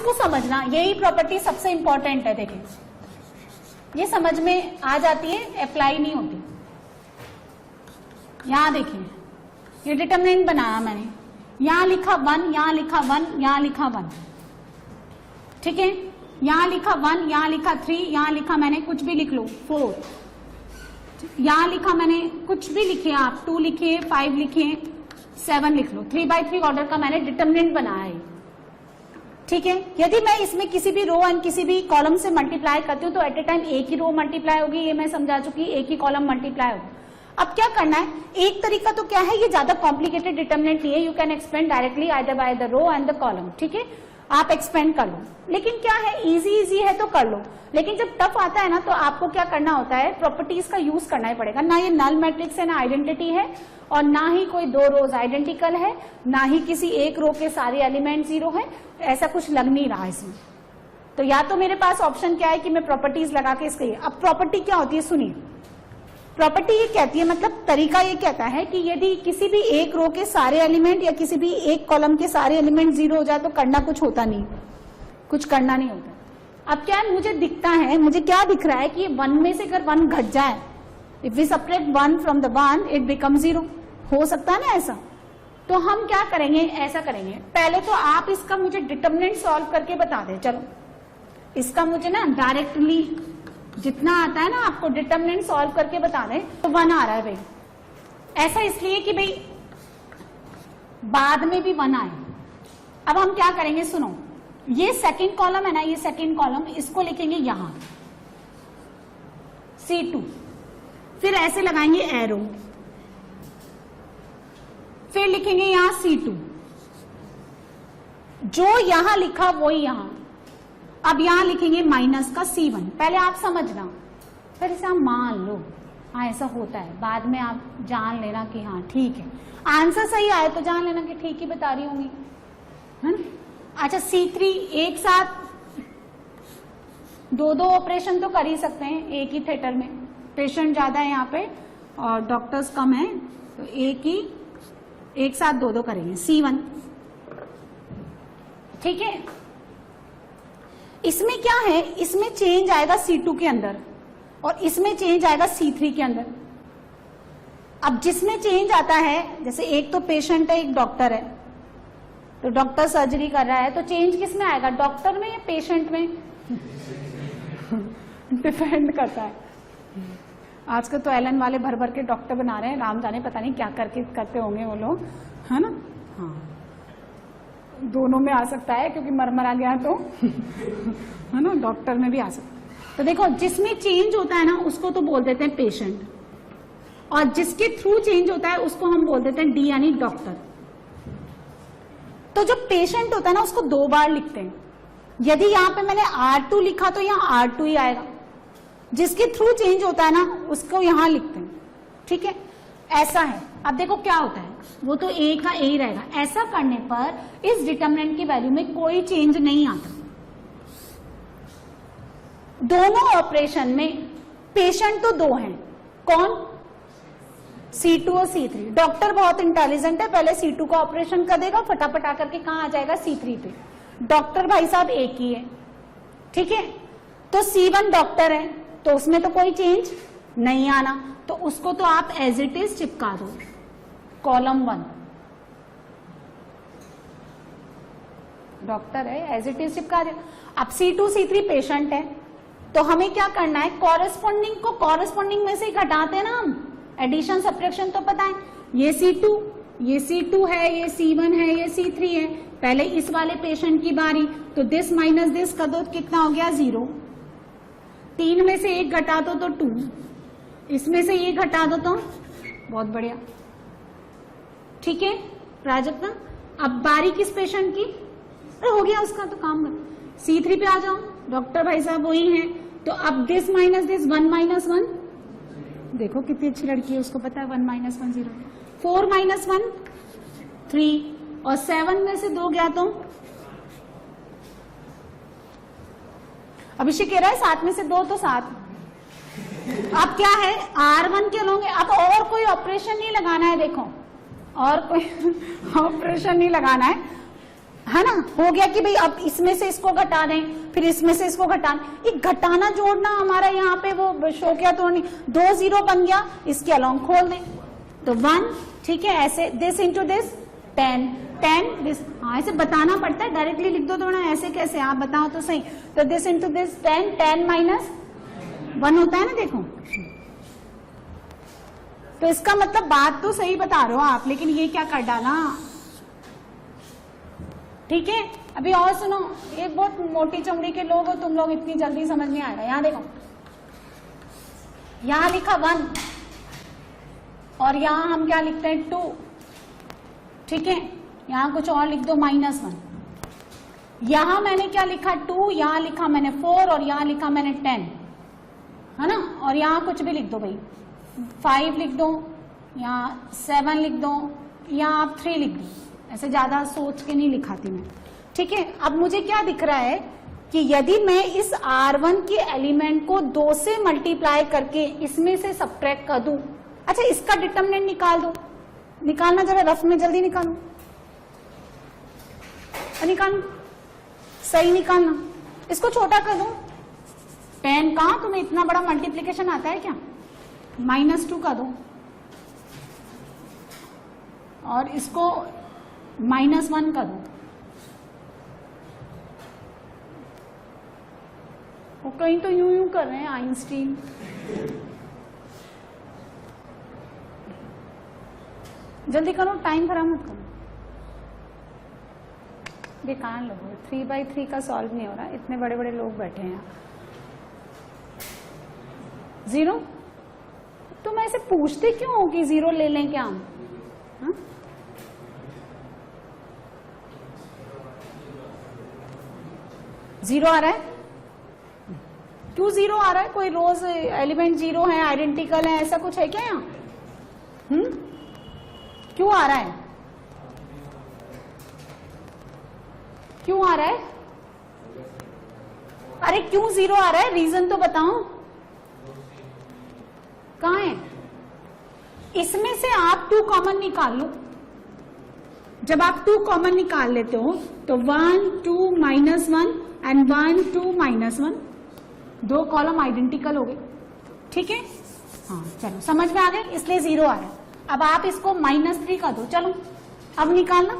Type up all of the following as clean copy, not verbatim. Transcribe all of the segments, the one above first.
इसको समझना, यही प्रॉपर्टी सबसे इंपॉर्टेंट है। देखिए ये समझ में आ जाती है, अप्लाई नहीं होती। यहां देखिए ये डिटरमिनेंट बनाया मैंने, यहां लिखा 1, यहां लिखा 1, यहां लिखा 1, ठीक है। यहां लिखा 1, यहां लिखा 3, यहां लिखा मैंने कुछ भी लिख लो 4, यहां लिखा मैंने कुछ भी लिखे, आप 2 लिखिए, 5 लिखिए, 7 लिख लो। 3/3 ऑर्डर का मैंने डिटरमिनेंट बनाया है, ठीक है। यदि मैं इसमें किसी भी रो एंड किसी भी कॉलम से मल्टीप्लाई करती हूँ तो एट ए टाइम एक ही रो मल्टीप्लाई होगी, ये मैं समझा चुकी, एक ही कॉलम मल्टीप्लाई होगा। अब क्या करना है, एक तरीका तो क्या है, ये ज्यादा कॉम्प्लिकेटेड डिटरमिनेंट नहीं है, you can expand directly either by the row and the column, ठीक है। आप एक्सपेंड कर लो, लेकिन क्या है, इजी है तो कर लो, लेकिन जब टफ आता है ना तो आपको क्या करना होता है, प्रॉपर्टीज का यूज करना ही पड़ेगा। ना ये नल मैट्रिक्स है, ना आइडेंटिटी है, और ना ही कोई 2 रोज आइडेंटिकल है, ना ही किसी एक रो के सारे एलिमेंट 0 है, ऐसा कुछ लग नहीं रहा इसमें। तो या तो मेरे पास ऑप्शन क्या है कि मैं प्रॉपर्टीज लगा के इसके, अब प्रॉपर्टी क्या होती है सुनिए। प्रॉपर्टी ये कहती है, मतलब तरीका ये कहता है कि यदि किसी भी एक रो के सारे एलिमेंट या किसी भी एक कॉलम के सारे एलिमेंट 0 हो जाए तो करना कुछ होता नहीं, कुछ करना नहीं होता। अब क्या है, मुझे दिखता है, मुझे क्या दिख रहा है कि 1 में से अगर 1 घट जाए, if we separate 1 from the 1 it become 0, हो सकता है ना ऐसा। तो हम क्या करेंगे, ऐसा करेंगे, पहले तो आप इसका मुझे डिटरमिनेंट सॉल्व करके बता दें। चलो इसका मुझे ना डायरेक्टली जितना आता है ना आपको डिटरमिनेंट सॉल्व करके बता दें। तो 1 आ रहा है भाई, ऐसा इसलिए कि भाई बाद में भी 1 आए। अब हम क्या करेंगे, सुनो, ये सेकंड कॉलम है ना, ये सेकंड कॉलम, इसको लिखेंगे यहां C2, फिर ऐसे लगाएंगे एरो, फिर लिखेंगे यहां C2, जो यहां लिखा वो यहां। अब यहां लिखेंगे माइनस का C1, पहले आप समझना, फिर इसे आप मान लो, हाँ ऐसा होता है, बाद में आप जान लेना कि हाँ ठीक है, आंसर सही आए तो जान लेना कि ठीक ही बता रही होंगी, है ना। अच्छा C3 एक साथ 2 ऑपरेशन तो कर ही सकते हैं एक ही थिएटर में, पेशेंट ज्यादा है यहाँ पे और डॉक्टर्स कम है, तो एक साथ 2 करेंगे C1, ठीक है। इसमें क्या है, इसमें चेंज आएगा C2 के अंदर और इसमें चेंज आएगा C3 के अंदर। अब जिसमें चेंज आता है, जैसे एक तो पेशेंट है, एक डॉक्टर है, तो डॉक्टर सर्जरी कर रहा है, तो चेंज किस में आएगा, डॉक्टर में या पेशेंट में, डिपेंड करता है। आजकल तो एलन वाले भर भर के डॉक्टर बना रहे हैं, राम जाने पता नहीं क्या करते होंगे वो लोग, है ना। हाँ दोनों में आ सकता है क्योंकि मर गया तो है ना, डॉक्टर में भी आ सकता है। तो देखो जिसमें चेंज होता है ना उसको तो बोल देते हैं पेशेंट, और जिसके थ्रू चेंज होता है उसको हम बोल देते हैं डी यानी डॉक्टर। तो जो पेशेंट होता है ना उसको 2 बार लिखते हैं, यदि यहाँ पे मैंने R2 लिखा तो यहाँ R2 ही आएगा, जिसके थ्रू चेंज होता है ना उसको यहाँ लिखते हैं, ठीक है, ऐसा है। अब देखो क्या होता है, वो तो A का A ही रहेगा। ऐसा करने पर इस डिटरमिनेंट की वैल्यू में कोई चेंज नहीं आता। दोनों ऑपरेशन में पेशेंट तो 2 हैं, कौन, C2 और C3। डॉक्टर बहुत इंटेलिजेंट है, पहले C2 का ऑपरेशन कर देगा, फटाफट आकर के कहां आ जाएगा C3 पे। डॉक्टर भाई साहब एक ही है, ठीक है। तो C1 डॉक्टर है तो उसमें तो कोई चेंज नहीं आना, तो उसको तो आप एज इट इज चिपका दो, कॉलम 1 डॉक्टर है, एज इट इज चिपका दो। अब C2 C3 पेशेंट है, तो हमें क्या करना है, कॉरेस्पॉन्डिंग को कॉरेस्पॉन्डिंग में से घटाते हैं ना हम, एडिशन सब्ट्रैक्शन तो पता है, ये C2 है, ये C1 है, ये C3 है। पहले इस वाले पेशेंट की बारी, तो दिस माइनस दिस कर दो, कितना हो गया 0। 3 में से 1 घटा दो तो 2, इसमें से ये घटा दो तो बहुत बढ़िया, ठीक है प्राजक्ता। अब बारी किस पेशेंट की, अरे हो गया उसका तो काम कर। C3 पे आ जाओ, डॉक्टर भाई साहब वही हैं, तो अब दिस माइनस दिस 1 माइनस 1, देखो कितनी अच्छी लड़की है, उसको पता है 1 माइनस 1 0, 4 माइनस 1 3, और 7 में से 2 गया तो अभिषेक कह रहा है 7 में से 2 तो 7। अब क्या है, R1 के लोगे, अब और कोई ऑपरेशन नहीं लगाना है, देखो और कोई ऑपरेशन नहीं लगाना है, है ना, हो गया कि भाई अब इसमें से इसको घटा दें, फिर इसमें से इसको घटा दें। ये घटाना जोड़ना हमारा यहाँ पे वो शो किया तो नहीं, 2 0 बन गया, इसके अलोंग खोल दें तो 1, ठीक है। ऐसे दिस इंटू दिस 10 10 दिस, हाँ ऐसे बताना पड़ता है, डायरेक्टली लिख दो थोड़ा, ऐसे कैसे आप बताओ तो सही। तो दिस इंटू दिस 10 10 माइनस 1 होता है ना, देखो। तो इसका मतलब बात तो सही बता रहे हो आप, लेकिन ये क्या कर डाला, ठीक है। अभी और सुनो, ये बहुत मोटी चमड़ी के लोग हो तुम लोग, इतनी जल्दी समझ नहीं आएगा। यहां देखो, यहां लिखा 1 और यहां हम क्या लिखते हैं 2, ठीक है। यहां कुछ और लिख दो -1। यहां मैंने क्या लिखा 2, यहां लिखा मैंने 4 और यहां लिखा मैंने 10, है ना। और यहां कुछ भी लिख दो भाई, 5 लिख दो, यहाँ 7 लिख दो, यहाँ आप 3 लिख दो, ऐसे ज्यादा सोच के नहीं लिखाती मैं, ठीक है। अब मुझे क्या दिख रहा है कि यदि मैं इस R1 के एलिमेंट को 2 से मल्टीप्लाई करके इसमें से सब्ट्रैक्ट कर दूं, अच्छा इसका डिटरमिनेंट निकाल दो, निकालना जरा रफ में, जल्दी निकालो, निकालना सही निकालना, इसको छोटा कर दो। 10 कहां तुम्हें इतना बड़ा मल्टीप्लीकेशन आता है क्या, -2 का दो और इसको -1 का दो। वो कहीं तो यूं कर रहे हैं आइंस्टीन। जल्दी करो, टाइम खराब मत करो, बेकार लोग। 3/3 का सॉल्व नहीं हो रहा, इतने बड़े बड़े लोग बैठे हैं। 0, तुम ऐसे पूछते क्यों हो कि 0 ले लें क्या हम, हा? जीरो आ रहा है, क्यों 0 आ रहा है, कोई रोज एलिमेंट 0 है, आइडेंटिकल है, ऐसा कुछ है क्या यहाँ, क्यों आ रहा है, क्यों आ रहा है, अरे क्यों 0 आ रहा है, रीजन तो बताओ, कहां है। इसमें से आप 2 कॉमन निकाल लो, जब आप 2 कॉमन निकाल लेते हो तो 1 2 -1 एंड 1 2 -1, 2 कॉलम आइडेंटिकल हो गए, ठीक है। हाँ चलो समझ में आ गए, इसलिए 0 आ रहा है। अब आप इसको -3 का दो, चलो अब निकालना,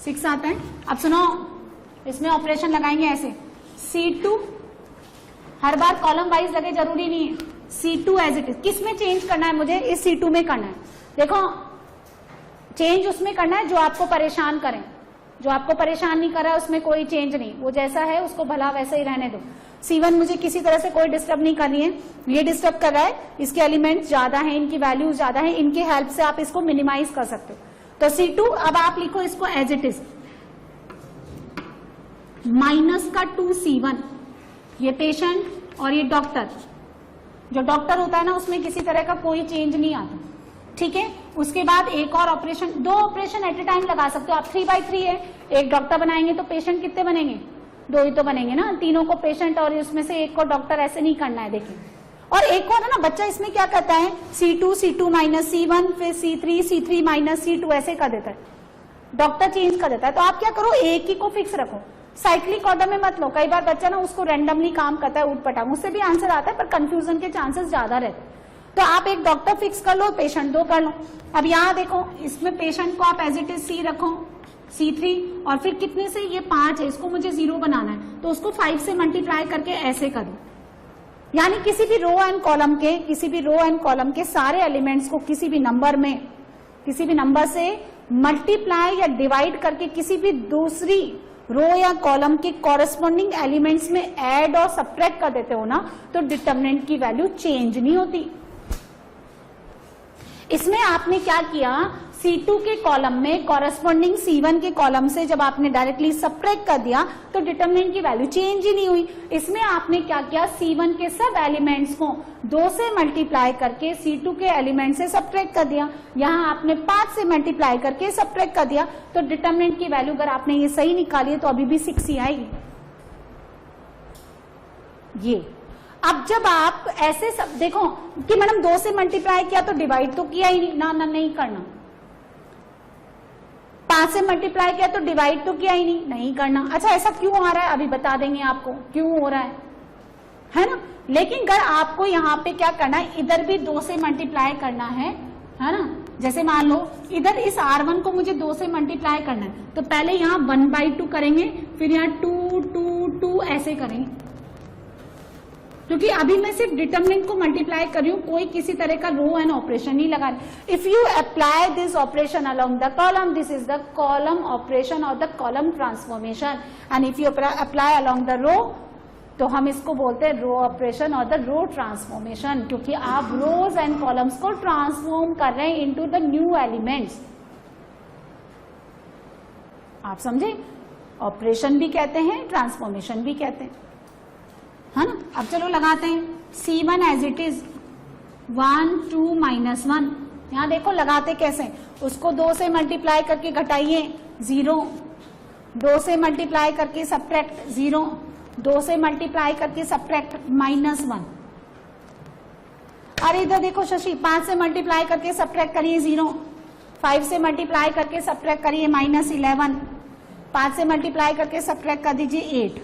6 आता है। अब सुनो, इसमें ऑपरेशन लगाएंगे ऐसे, C2 हर बार कॉलम वाइज लगे जरूरी नहीं है, C2 एज इट इज। किस में चेंज करना है मुझे, इस C2 में करना है। देखो चेंज उसमें करना है जो आपको परेशान करें, जो आपको परेशान नहीं कर रहा है उसमें कोई चेंज नहीं, वो जैसा है उसको भला वैसे ही रहने दो। C1 मुझे किसी तरह से कोई डिस्टर्ब नहीं करनी है, ये डिस्टर्ब कर रहा है, इसके एलिमेंट्स ज्यादा हैं, इनकी वैल्यूज ज्यादा है, इनकी हेल्प से आप इसको मिनिमाइज कर सकते हो। तो C2 अब आप लिखो इसको एज इट इज, -2 C1, ये पेशेंट और ये डॉक्टर, जो डॉक्टर होता है ना उसमें किसी तरह का कोई चेंज नहीं आता, ठीक है। उसके बाद एक और operation, 2 operation at a time लगा सकते हो आप, 3/3 है, एक डॉक्टर बनाएंगे तो पेशेंट कितने बनेंगे, 2 ही तो बनेंगे ना, तीनों को पेशेंट और उसमें से एक को डॉक्टर, ऐसे नहीं करना है। देखिए और एक और है ना, बच्चा इसमें क्या करता है, C2 -C1 फिर C3 -C2 ऐसे कर देता है, डॉक्टर चेंज कर देता है। तो आप क्या करो, एक ही को फिक्स रखो, साइक्लिक ऑर्डर में मत लो। कई बार बच्चा ना उसको रैंडमली काम करता है, उठपटांग, उससे भी आंसर आता है पर कंफ्यूजन के चांसेस ज्यादा रहते हैं। तो आप एक डॉक्टर फिक्स कर लो, पेशेंट 2 कर लो। अब यहाँ देखो, इसमें पेशेंट को आप एज इट इज C रखो, C3 और फिर कितने से, ये 5 है, इसको मुझे 0 बनाना है तो उसको 5 से मल्टीप्लाई करके ऐसे कर दो। यानी किसी भी रो एंड कॉलम के सारे एलिमेंट्स को किसी भी नंबर से मल्टीप्लाई या डिवाइड करके किसी भी दूसरी रो या कॉलम के कॉरेस्पॉन्डिंग एलिमेंट्स में ऐड और सब्ट्रैक्ट कर देते हो ना, तो डिटरमिनेंट की वैल्यू चेंज नहीं होती। इसमें आपने क्या किया, C2 के कॉलम में कॉरेस्पॉन्डिंग C1 के कॉलम से जब आपने डायरेक्टली सब्ट्रैक्ट कर दिया तो डिटरमिनेंट की वैल्यू चेंज ही नहीं हुई। इसमें आपने क्या किया, C1 के सब एलिमेंट्स को 2 से मल्टीप्लाई करके C2 के एलिमेंट से सब्ट्रैक्ट कर दिया, यहां आपने 5 से मल्टीप्लाई करके सब्ट्रैक्ट कर दिया, तो डिटरमिनेंट की वैल्यू अगर आपने ये सही निकाली है तो अभी भी 6 ही आएगी। ये अब जब आप ऐसे सब देखो कि मैडम 2 से मल्टीप्लाई किया तो डिवाइड तो किया ही नहीं, ना नहीं करना, 5 से मल्टीप्लाई किया तो डिवाइड तो किया ही नहीं करना। अच्छा ऐसा क्यों आ रहा है अभी बता देंगे आपको क्यों हो रहा है ना। लेकिन अगर आपको यहाँ पे क्या करना है, इधर भी 2 से मल्टीप्लाई करना है ना। जैसे मान लो इधर इस R1 को मुझे 2 से मल्टीप्लाई करना है, तो पहले यहाँ 1/2 करेंगे, फिर यहाँ 2 2 2 ऐसे करेंगे, क्योंकि अभी मैं सिर्फ डिटरमिनेंट को मल्टीप्लाई कर रही हूँ, कोई किसी तरह का रो एंड ऑपरेशन नहीं लगा रही। If you apply this operation along the column, this is the column operation और the column transformation, and if you apply along the row तो हम इसको बोलते हैं रो ऑपरेशन और द रो ट्रांसफॉर्मेशन, क्योंकि आप रोज एंड कॉलम्स को ट्रांसफॉर्म कर रहे हैं इनटू द न्यू एलिमेंट्स। आप समझे, ऑपरेशन भी कहते हैं ट्रांसफॉर्मेशन भी कहते हैं, है ना। अब चलो लगाते हैं C1 एज इट इज 1 2 -1। यहां देखो लगाते कैसे, उसको 2 से मल्टीप्लाई करके घटाइए 0, 2 से मल्टीप्लाई करके सब्ट्रैक्ट 0, 2 से मल्टीप्लाई करके सब्ट्रैक्ट -1। अरे इधर देखो शशि, 5 से मल्टीप्लाई करके सब्ट्रैक्ट करिए 0, 5 से मल्टीप्लाई करके सब्ट्रैक्ट करिए -11, 5 से मल्टीप्लाई करके सब्ट्रैक्ट कर दीजिए 8,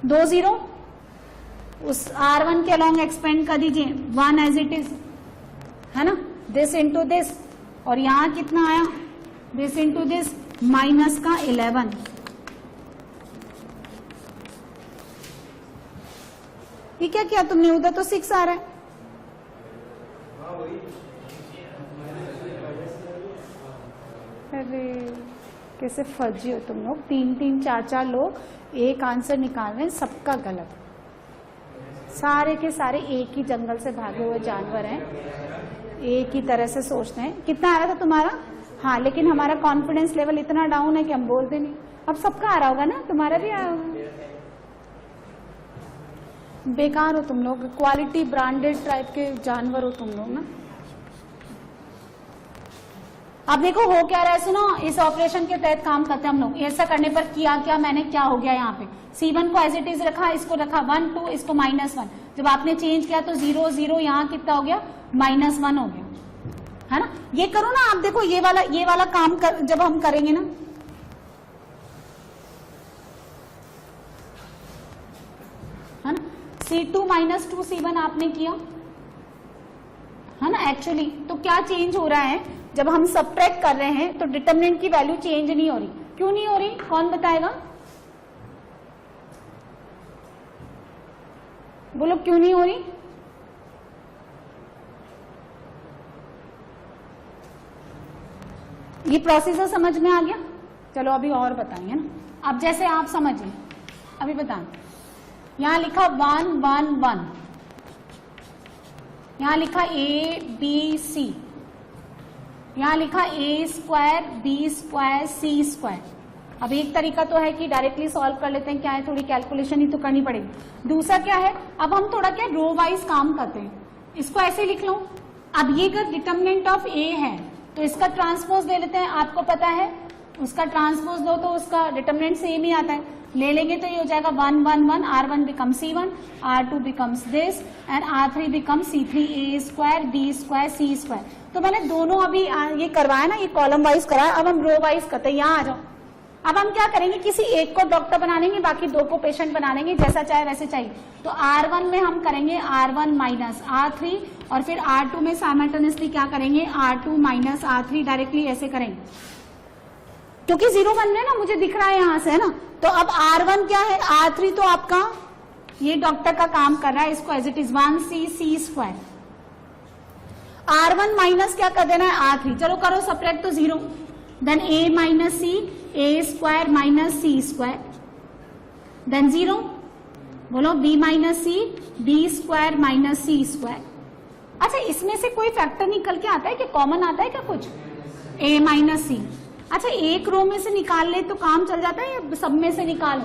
2 0 उस R1 के अलॉन्ग एक्सपेंड कर दीजिए 1 एज इट इज, है ना, दिस इंटू दिस, और यहां कितना आया, दिस इंटू दिस माइनस का 11। ये क्या किया तुमने, उधर तो 6 आ रहा है। अरे कैसे फर्जी हो तुम लोग, 3 4 लोग एक आंसर निकाल रहे हैं, सबका गलत। सारे के सारे एक ही जंगल से भागे हुए जानवर हैं, एक ही तरह से सोचते हैं। कितना आ रहा था तुम्हारा? हाँ, लेकिन हमारा कॉन्फिडेंस लेवल इतना डाउन है कि हम बोलते नहीं। अब सबका आ रहा होगा ना, तुम्हारा भी आया होगा। बेकार हो तुम लोग, क्वालिटी ब्रांडेड टाइप के जानवर हो तुम लोग ना। अब देखो हो क्या रहा है, सुनो, इस ऑपरेशन के तहत काम करते हैं हम लोग। ऐसा करने पर किया क्या मैंने, क्या हो गया यहाँ पे, C1 को एज इट इज रखा, इसको रखा 1 2, इसको -1। जब आपने चेंज किया तो 0 0, यहाँ कितना हो गया, -1 हो गया, है ना। ये करो ना आप, देखो ये वाला काम जब हम करेंगे ना, है ना, C2 - 2 C1 आपने किया, है ना। एक्चुअली तो क्या चेंज हो रहा है, जब हम सब्ट्रैक्ट कर रहे हैं तो डिटरमिनेंट की वैल्यू चेंज नहीं हो रही। क्यों नहीं हो रही, कौन बताएगा, बोलो क्यों नहीं हो रही। ये प्रोसीजर समझ में आ गया। चलो अभी और बताएंगे ना। अब जैसे आप समझिए, अभी बताएं, यहां लिखा 1 1 1, यहां लिखा ABC, यहां लिखा A² B² C²। अब एक तरीका तो है कि डायरेक्टली सॉल्व कर लेते हैं, क्या है, थोड़ी कैलकुलेशन ही तो करनी पड़ेगी। दूसरा क्या है, अब हम थोड़ा क्या रो वाइज काम करते हैं। इसको ऐसे लिख लो, अब ये अगर डिटरमिनेंट ऑफ A है तो इसका ट्रांसपोज ले लेते हैं। आपको पता है उसका ट्रांसपोज दो तो उसका डिटरमिनेंट सेम ही आता है, ले लेंगे तो ये हो जाएगा 1 1 1, R1 becomes C1, R2 becomes this and R3 becomes C3, A² B² C²। तो मैंने दोनों अभी ये करवाया ना, ये कॉलम वाइज कराया। अब हम रो वाइज करते हैं। यहाँ आ जाओ। अब हम क्या करेंगे, किसी एक को डॉक्टर बना लेंगे, बाकी 2 को पेशेंट बना लेंगे, जैसा चाहे वैसे चाहिए। तो R1 में हम करेंगे R1 - R3, और फिर R2 में साइमल्टेनियसली क्या करेंगे, R2 - R3, डायरेक्टली ऐसे करेंगे, क्योंकि 0 1 है ना, मुझे दिख रहा है यहां से, है ना। तो अब R1 क्या है, R3 तो आपका ये डॉक्टर का काम कर रहा है, इसको as it is 1C C²। R1 minus क्या कर देना है, R3। चलो करो सब्ट्रैक्ट, तो 0, then A - C, A² - C², then 0, बोलो B - C, B² - C²। अच्छा, इसमें से कोई फैक्टर निकल के आता है कि कॉमन आता है क्या कुछ, A - C। अच्छा, एक रो में से निकाल ले तो काम चल जाता है, या सब में से निकाल,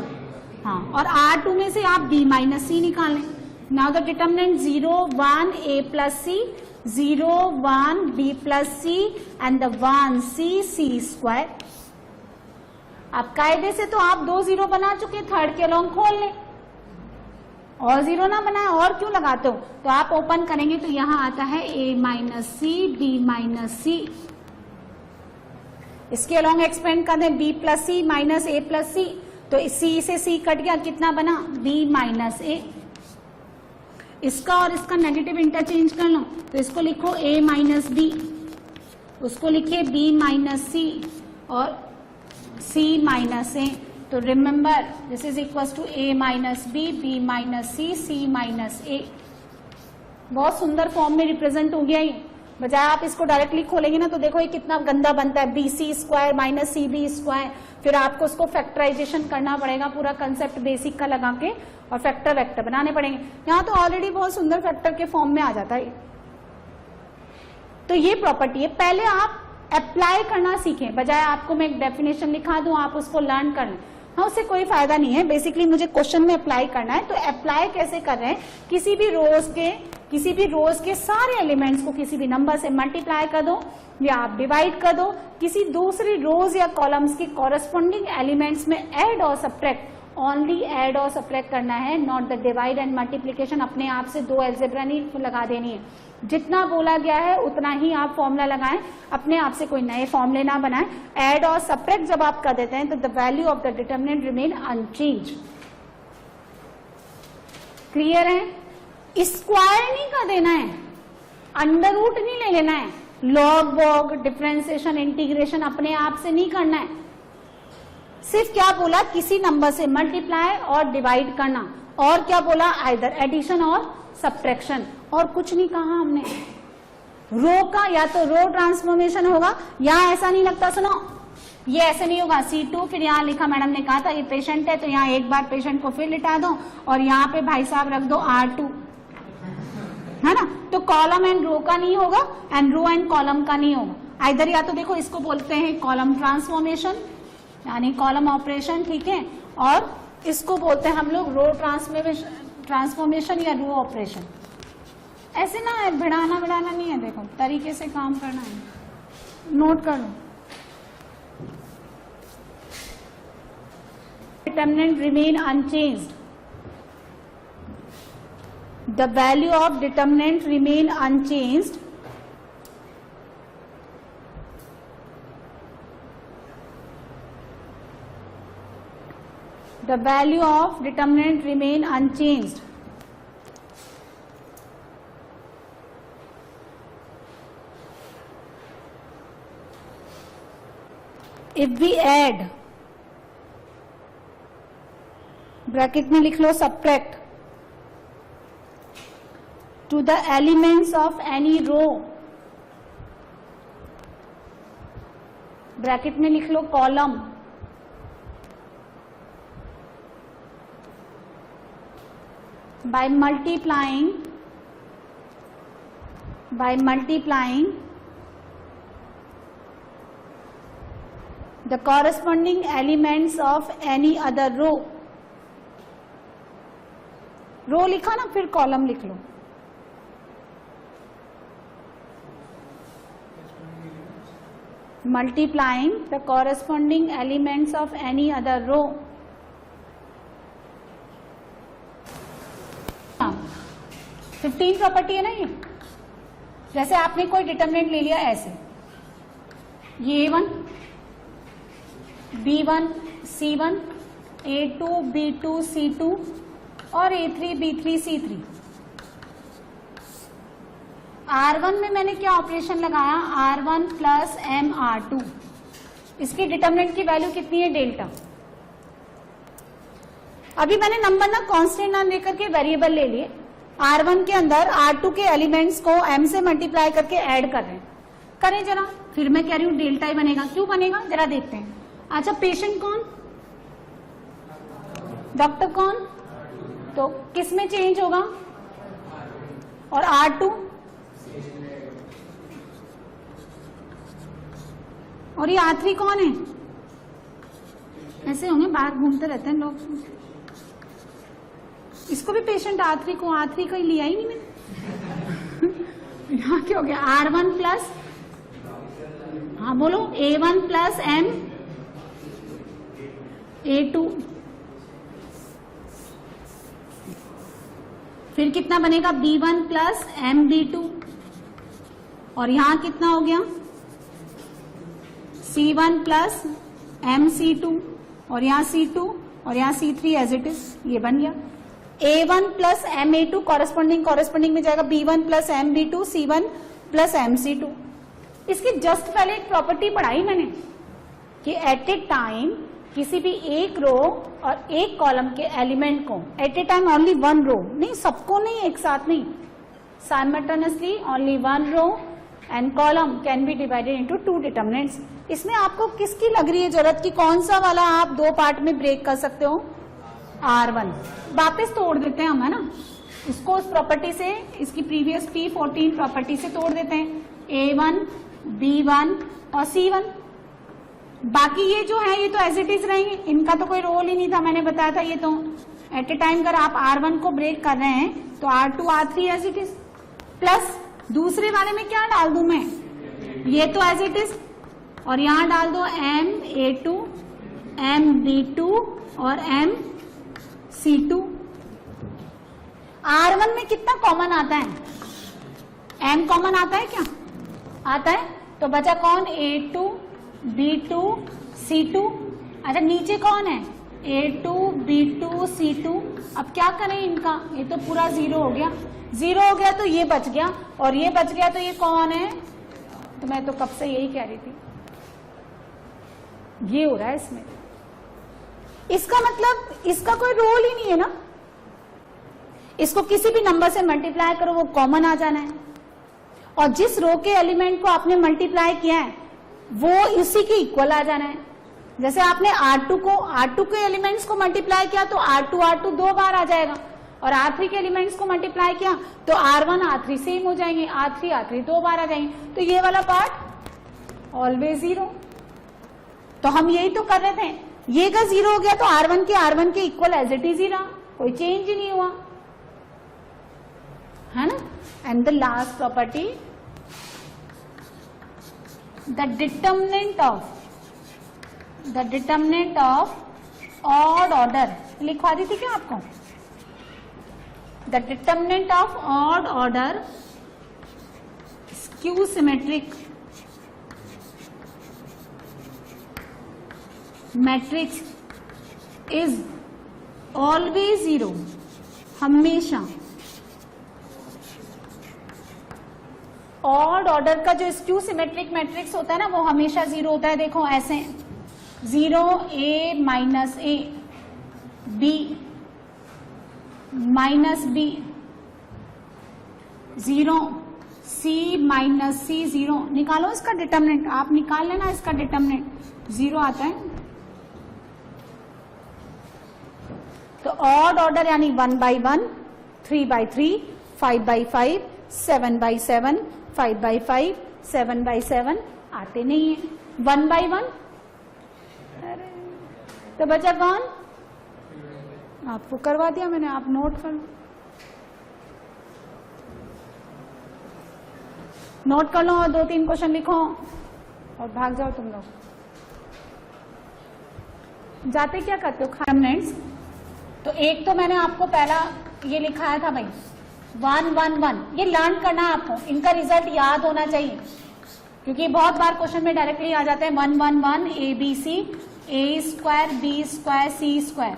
हाँ, और R2 में से आप B - C निकाल लें। Now the determinant 0 1 A + C, 0 1 B + C and the 1C C²। अब कायदे से तो आप 2 0 बना चुके, थर्ड के अलॉन्ग खोल लें, और 0 ना बनाए, और क्यों लगाते हो। तो आप ओपन करेंगे तो यहां आता है A - C B - C, इसके अलोंग एक्सपेंड कर दें b प्लस सी माइनस ए प्लस सी, तो c से c कट गया, कितना बना b माइनस ए। इसका और इसका नेगेटिव इंटरचेंज कर लो, तो इसको लिखो a माइनस बी, उसको लिखिए b माइनस सी और c माइनस ए। तो remember this is equal to a minus B, b minus C, c minus A. बहुत सुंदर फॉर्म में रिप्रेजेंट हो गया ये। बजाय आप इसको डायरेक्टली खोलेंगे ना तो देखो ये कितना गंदा बनता है, B C square minus C B square. फिर आपको उसको फैक्टराइजेशन करना पड़ेगा, पूरा कंसेप्ट बेसिक का लगा के, और फैक्टर वेक्टर बनाने पड़ेंगे। यहाँ तो ऑलरेडी बहुत सुंदर फैक्टर के फॉर्म में आ जाता है। तो ये प्रॉपर्टी है, पहले आप अप्लाई करना सीखें, बजाय आपको मैं एक डेफिनेशन लिखा दूं आप उसको लर्न कर लें। हाँ, उससे कोई फायदा नहीं है। बेसिकली मुझे क्वेश्चन में अप्लाई करना है, तो अप्लाई कैसे कर रहे हैं, किसी भी रोज के सारे एलिमेंट्स को किसी भी नंबर से मल्टीप्लाई कर दो या आप डिवाइड कर दो, किसी दूसरी रोज या कॉलम्स के कॉरेस्पॉन्डिंग एलिमेंट्स में ऐड और सब्ट्रैक्ट, ओनली ऐड और सब्ट्रैक्ट करना है, not the divide and multiplication. अपने आप से दो अलजेब्रा नहीं लगा देनी है, जितना बोला गया है उतना ही आप फॉर्मूला लगाएं, अपने आप से कोई नए फॉर्मूले ना बनाएं। ऐड और सब्ट्रैक्ट जब आप कर देते हैं तो the value of the determinant remain unchange. Clear है? स्क्वायर नहीं कर देना है, अंडर रूट नहीं ले लेना है, लॉग वॉग डिफरेंशिएशन इंटीग्रेशन अपने आप से नहीं करना है। सिर्फ क्या बोला, किसी नंबर से मल्टीप्लाई और डिवाइड करना, और क्या बोला, आइदर एडिशन और सब्ट्रैक्शन, और कुछ नहीं कहा हमने। रो का या तो रो ट्रांसफॉर्मेशन होगा, या ऐसा नहीं लगता, सुनो ये ऐसे नहीं होगा, C2 फिर यहाँ लिखा, मैडम ने कहा था ये पेशेंट है तो यहाँ एक बार पेशेंट को फिर लिटा दो और यहाँ पे भाई साहब रख दो R2, है ना। तो कॉलम एंड रो का नहीं होगा एंड रो एंड कॉलम का नहीं होगा, आइदर या तो देखो इसको बोलते हैं कॉलम ट्रांसफॉर्मेशन यानी कॉलम ऑपरेशन, ठीक है, और इसको बोलते हैं हम लोग रो ट्रांसफॉर्मेशन या रो ऑपरेशन। ऐसे ना भिड़ाना नहीं है, देखो तरीके से काम करना है, नोट कर लो। Determinant remain unchanged. The value of determinant remain unchanged. The value of determinant remain unchanged. If we add, bracket में लिख लो subtract, to the elements of any row, bracket में लिख लो column, by multiplying the corresponding elements of any other row। Row लिखा ना, फिर column लिख लो, multiplying the corresponding elements of any other row. 15 property है ना ये। जैसे आपने कोई डिटरमिनेंट ले लिया ऐसे, ये A1 B1 C1 A2 B2 C2 और A3 B3 C3। R1 में मैंने क्या ऑपरेशन लगाया, R1 प्लस M R2। इसकी डिटरमिनेंट की वैल्यू कितनी है, डेल्टा। अभी मैंने नंबर ना कांस्टेंट ना लेकर के वेरिएबल ले लिए, R1 के अंदर R2 के एलिमेंट्स को M से मल्टीप्लाई करके ऐड कर रहे हैं। करें जरा, फिर मैं कह रही हूँ डेल्टा ही बनेगा। क्यों बनेगा जरा देखते हैं। अच्छा, पेशेंट कौन, डॉक्टर कौन, तो किस में चेंज होगा, और R2 और ये R3 कौन है, ऐसे होंगे, बाहर घूमते रहते हैं लोग। इसको भी पेशेंट R3 को R3 का ही लिया ही नहीं मैंने। यहाँ क्या हो गया, R1 प्लस, हाँ बोलो, A1 प्लस M A2, फिर कितना बनेगा B1 प्लस M B2, और यहां कितना हो गया C1 प्लस MC2 और यहाँ C2 और यहाँ C3 एज इट इज, ये बन गया। A1 प्लस MA2 कॉरेस्पॉन्डिंग में जाएगा B1 plus MB2 C1 plus MC2। इसकी जस्ट पहले एक प्रॉपर्टी पढ़ाई मैंने कि एट ए टाइम किसी भी एक रो और एक कॉलम के एलिमेंट को, at a time only one row, नहीं सबको नहीं, एक साथ नहीं, simultaneously only one row and column can be divided into two determinants. इसमें आपको किसकी लग रही है जरूरत की, कौन सा वाला आप दो पार्ट में ब्रेक कर सकते हो? R1। वापस तोड़ देते हैं हम, है ना, इसको उस प्रॉपर्टी से, इसकी प्रीवियस P14 प्रॉपर्टी से तोड़ देते हैं, A1 B1 और C1। बाकी ये जो है ये तो एज इट इज रहेंगे, इनका तो कोई रोल ही नहीं था, मैंने बताया था। ये तो एट ए टाइम अगर आप R1 को ब्रेक कर रहे हैं तो R2 R3 as it is, plus दूसरे वाले में क्या डाल दूं मैं, ये तो एज इट इज, और यहां डाल दो MA2 MB2 और MC2। R1 में कितना कॉमन आता है? M कॉमन आता है क्या? आता है। तो बचा कौन? A2 B2 C2। अच्छा नीचे कौन है? A2 B2 C2। अब क्या करें इनका, ये तो पूरा जीरो हो गया, जीरो हो गया तो ये बच गया और ये बच गया, तो ये कौन है? तो मैं तो कब से यही कह रही थी, ये हो रहा है इसमें। इसका मतलब इसका कोई रोल ही नहीं है ना, इसको किसी भी नंबर से मल्टीप्लाई करो वो कॉमन आ जाना है, और जिस रो के एलिमेंट को आपने मल्टीप्लाई किया है वो इसी के इक्वल आ जाना है। जैसे आपने R2 के एलिमेंट्स को मल्टीप्लाई किया तो R2 दो बार आ जाएगा, और R3 के एलिमेंट्स को मल्टीप्लाई किया तो R1 R3 सेम हो जाएंगे, R3 दो बार आ जाएंगे, तो ये वाला पार्ट ऑलवेज जीरो। तो हम यही तो कर रहे थे, ये का जीरो हो गया तो R1 के इक्वल एज इट इज ही रहा, कोई चेंज ही नहीं हुआ, है ना। And the last property, the determinant of odd order, लिखवा दी थी क्या आपको? the determinant of odd order skew symmetric matrix is always zero, हमेशा। ऑड ऑर्डर का जो स्क्यू सिमेट्रिक मैट्रिक्स होता है ना वो हमेशा जीरो होता है। देखो ऐसे 0 A minus A B minus B 0 C minus C 0। निकालो इसका डिटरमिनेंट, आप निकाल लेना इसका डिटरमिनेंट, 0 आता है। तो ऑड ऑर्डर यानी 1 by 1, 3 by 3, 5 by 5, 7 by 7, 5 by 5, 7 by 7 आते नहीं है। 1 by 1, अरे तो बचा कौन? आपको करवा दिया मैंने, आप नोट कर लो, नोट कर लो और 2-3 क्वेश्चन लिखो और भाग जाओ तुम लोग। जाते क्या करते हो डिटरमिनेंट्स? तो एक तो मैंने आपको पहला ये लिखाया था भाई 1 1 1, ये लर्न करना है आपको, इनका रिजल्ट याद होना चाहिए क्योंकि बहुत बार क्वेश्चन में डायरेक्टली आ जाते हैं 1 1 1 ABC A square B square C square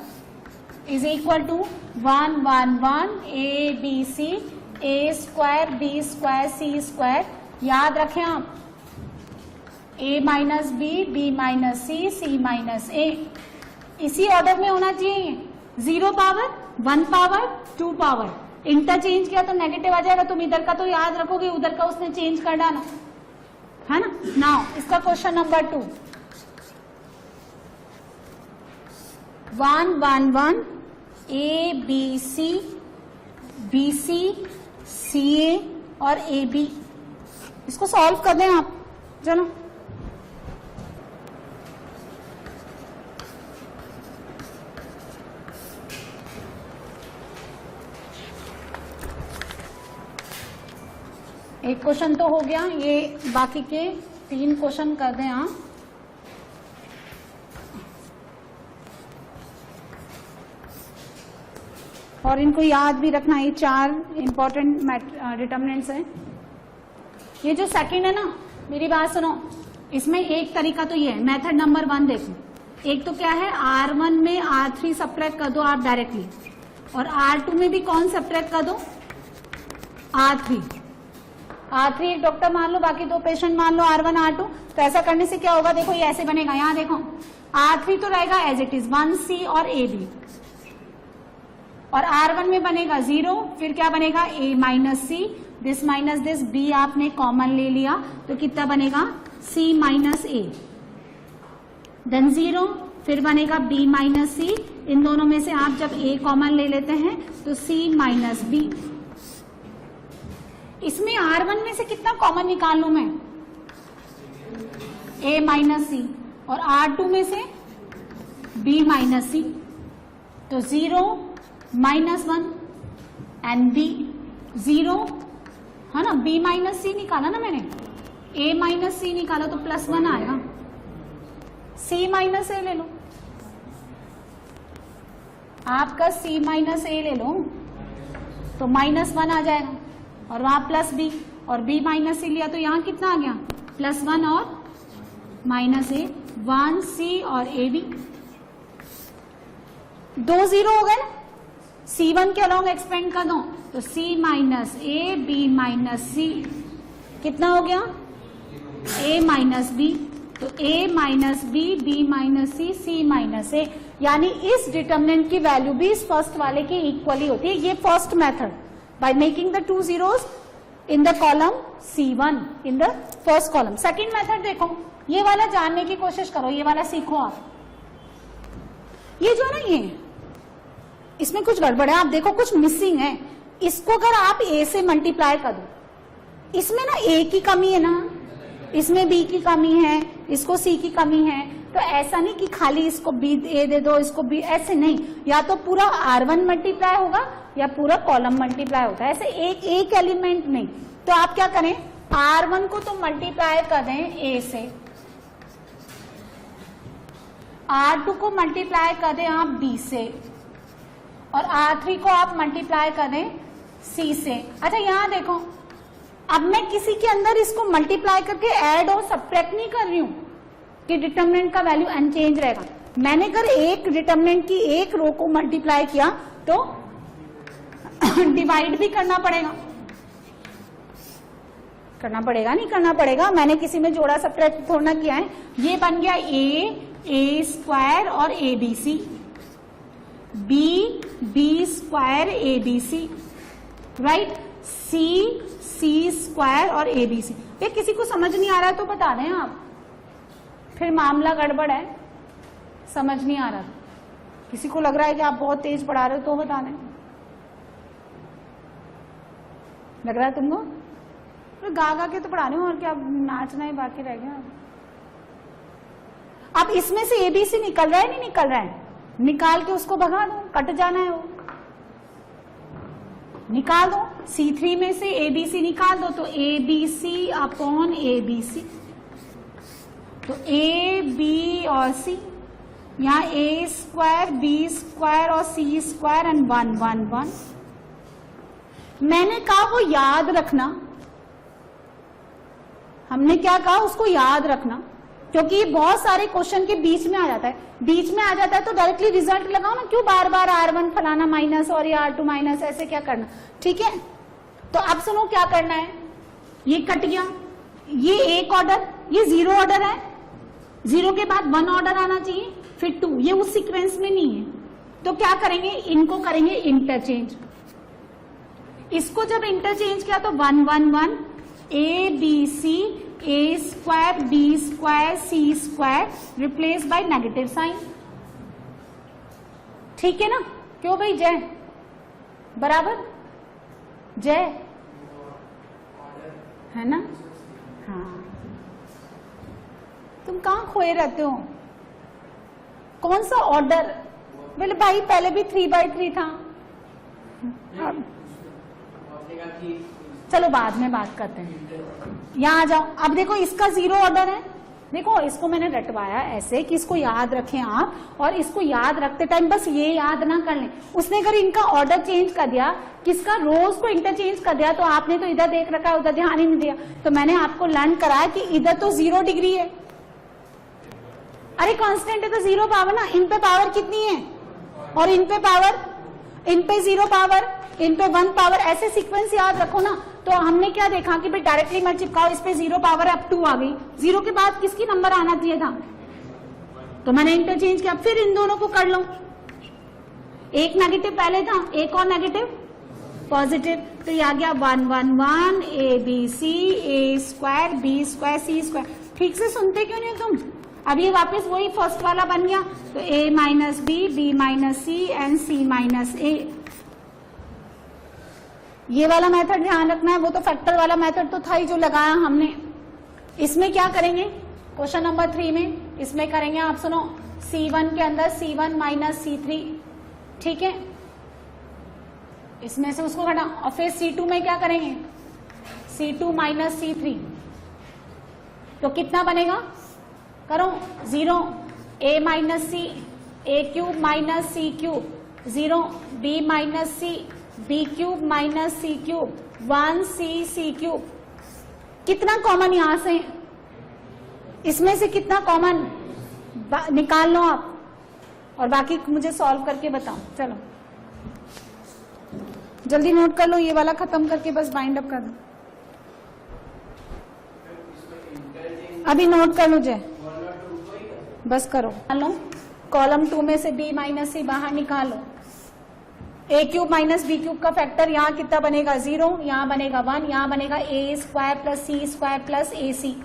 is equal to 1 1 1 ABC A square B square C square. याद रखें आप, A minus B minus C minus A, इसी ऑर्डर में होना चाहिए। 0 पावर 1 पावर 2 पावर, इंटरचेंज किया तो नेगेटिव आ जाएगा, तुम इधर का तो याद रखोगे, उधर का उसने चेंज कर डाला, है ना। नाउ इसका question number 2, 1 1 1 ABC BC CA और AB, इसको सॉल्व कर दें आप, चलो। एक क्वेश्चन तो हो गया, ये बाकी के 3 क्वेश्चन कर दें आप। और इनको याद भी रखना, ये 4 इंपॉर्टेंट डिटरमिनेंट्स हैं। ये जो सेकंड है ना, मेरी बात सुनो, इसमें एक तरीका तो ये है, मेथड नंबर 1 देखो, एक तो क्या है R1 में R3 सब्ट्रैक्ट कर दो आप डायरेक्टली, और R2 में भी कौन सब्ट्रैक्ट कर दो, R3 एक डॉक्टर मान लो, बाकी 2 पेशेंट मान लो R1 R2। तो ऐसा करने से क्या होगा, देखो ये ऐसे बनेगा, यहां देखो R3 तो रहेगा एज इट इज 1C और AB, और R1 में बनेगा 0, फिर क्या बनेगा A minus C, this minus this, B आपने कॉमन ले लिया तो कितना बनेगा C माइनस A, देन 0, फिर बनेगा B माइनस C, इन दोनों में से आप जब A कॉमन ले लेते हैं तो C माइनस B। इसमें R1 में से कितना कॉमन निकाल लू मैं, A माइनस C, और R2 में से B माइनस C, तो 0 माइनस 1 एंड B 0 है ना, B माइनस C निकाला ना मैंने, A माइनस C निकाला तो +1 आएगा, C माइनस A ले लो, आपका C माइनस A ले लो तो -1 आ जाएगा, और वहां +B, और B माइनस C लिया तो यहां कितना आ गया, +1 और -A, 1C और AB, 2 0 हो गए ना, C1 के अलॉन्ग एक्सपेंड कर दो तो C minus A B minus C, कितना हो गया A माइनस B, तो A minus B B minus C C minus A, यानी इस डिटर्मिनेंट की वैल्यू भी इस फर्स्ट वाले की इक्वली होती है। ये first method by making the 2 zeros in the column C1 in the first column. Second method देखो, ये वाला जानने की कोशिश करो, ये वाला सीखो आप। ये जो है ना, ये इसमें कुछ गड़बड़ है, आप देखो कुछ मिसिंग है। इसको अगर आप A से मल्टीप्लाई कर दो, इसमें ना A की कमी है ना, इसमें B की कमी है, इसको C की कमी है, तो ऐसा नहीं कि खाली इसको B A दे दो, इसको B, ऐसे नहीं, या तो पूरा R1 मल्टीप्लाई होगा या पूरा कॉलम मल्टीप्लाई होता है, ऐसे एक एलिमेंट नहीं। तो आप क्या करें, R1 को तो मल्टीप्लाई कर दें A से, R2 को मल्टीप्लाई कर दें आप B से, और R3 को आप मल्टीप्लाई कर दें C से। अच्छा यहां देखो, अब मैं किसी के अंदर इसको मल्टीप्लाई करके ऐड और सब्ट्रैक्ट नहीं कर रही हूं कि डिटर्मिनेंट का वैल्यू अनचेंज रहेगा। मैंने अगर एक डिटर्मिनेंट की एक रो को मल्टीप्लाई किया तो डिवाइड भी करना पड़ेगा, नहीं करना पड़ेगा। मैंने किसी में जोड़ा सब्ट्रैक्ट थोड़ा किया है। ये बन गया A स्क्वायर और ABC, B square ABC, right, C square और ABC। ये किसी को समझ नहीं आ रहा है तो बता दें आप, फिर मामला गड़बड़ है, समझ नहीं आ रहा। किसी को लग रहा है कि आप बहुत तेज पढ़ा रहे हो तो बता दें। लग रहा है तुमको? तो गा के तो पढ़ा रहे हो, और क्या नाचना ही बाकी रह गया। अब इसमें से ABC निकल रहा है, नहीं निकल रहा है, निकाल के उसको भगा दो, कट जाना है वो, निकाल दो। C3 में से ABC निकाल दो तो ABC अपॉन ABC, तो A B और C, यहाँ A स्क्वायर B स्क्वायर और C स्क्वायर एंड 1 1 1। मैंने कहा वो याद रखना, हमने क्या कहा, उसको याद रखना, क्योंकि ये बहुत सारे क्वेश्चन के बीच में आ जाता है। बीच में आ जाता है तो डायरेक्टली रिजल्ट लगाओ ना, क्यों बार बार R1 फलाना माइनस और ये R2 माइनस, ऐसे क्या करना। ठीक है, तो अब सुनो क्या करना है। ये कट गया, ये एक ऑर्डर, ये 0 ऑर्डर है, 0 के बाद 1 ऑर्डर आना चाहिए, फिर 2, ये उस सीक्वेंस में नहीं है। तो क्या करेंगे, इनको करेंगे इंटरचेंज। इसको जब इंटरचेंज किया तो 1 1 1, ABC A square B square C square replace by negative sign. ठीक है ना, क्यों भाई, जय बराबर जय है ना। हाँ, तुम कहां खोए रहते हो, कौन सा ऑर्डर। बोले भाई पहले भी 3/3 था। चलो बाद में बात करते हैं, यहां आ जाओ। अब देखो इसका 0 ऑर्डर है, देखो इसको मैंने रटवाया ऐसे कि इसको याद रखें आप, और इसको याद रखते टाइम बस ये याद ना कर लें। उसने अगर इनका ऑर्डर चेंज कर दिया, किसका रोज को इंटरचेंज कर दिया, तो आपने तो इधर देख रखा है, उधर ध्यान ही नहीं दिया। तो मैंने आपको लर्न कराया कि इधर तो 0 डिग्री है, अरे कांस्टेंट है तो 0 पावर ना, इन पे पावर कितनी है और इन पे पावर, इन पे 0 पावर, इन पे 1 पावर, ऐसे सीक्वेंस याद रखो ना। तो हमने क्या देखा कि भाई डायरेक्टली मत चिपकाओ, इस पे 0 पावर है, अब 2 आ गई, 0 के बाद किसकी नंबर आना चाहिए था, तो मैंने इंटरचेंज किया। फिर इन दोनों को कर लो, एक नेगेटिव पहले था, एक और नेगेटिव पॉजिटिव, तो ये आ गया 1 1 1 A B C, A square B square C square. ठीक से सुनते क्यों नहीं तुम? अब ये वापस वही फर्स्ट वाला बन गया, तो a minus B, B minus C and C minus A. ये वाला मेथड ध्यान रखना है, वो तो फैक्टर वाला मेथड तो था ही जो लगाया हमने। इसमें क्या करेंगे क्वेश्चन नंबर 3 में, इसमें करेंगे आप सुनो, C1 के अंदर C1 माइनस C3, ठीक है, इसमें से उसको घटा, और फिर C2 में क्या करेंगे, C2 माइनस C3, तो कितना बनेगा, करो 0 a minus C, A cube minus C cube, 0 b minus C, B cube minus C cube, 1 C cube. कितना कॉमन यहां से, इसमें से कितना कॉमन निकाल लो आप, और बाकी मुझे सॉल्व करके बताओ। चलो जल्दी नोट कर लो, ये वाला खत्म करके बस बाइंड अप कर दो, अभी नोट कर लो जय, बस करो। लो कॉलम 2 में से b माइनस सी बाहर निकालो, A cube minus B cube का फैक्टर यहाँ कितना बनेगा, 0, यहाँ बनेगा 1, यहाँ बनेगा A square plus C square plus A C.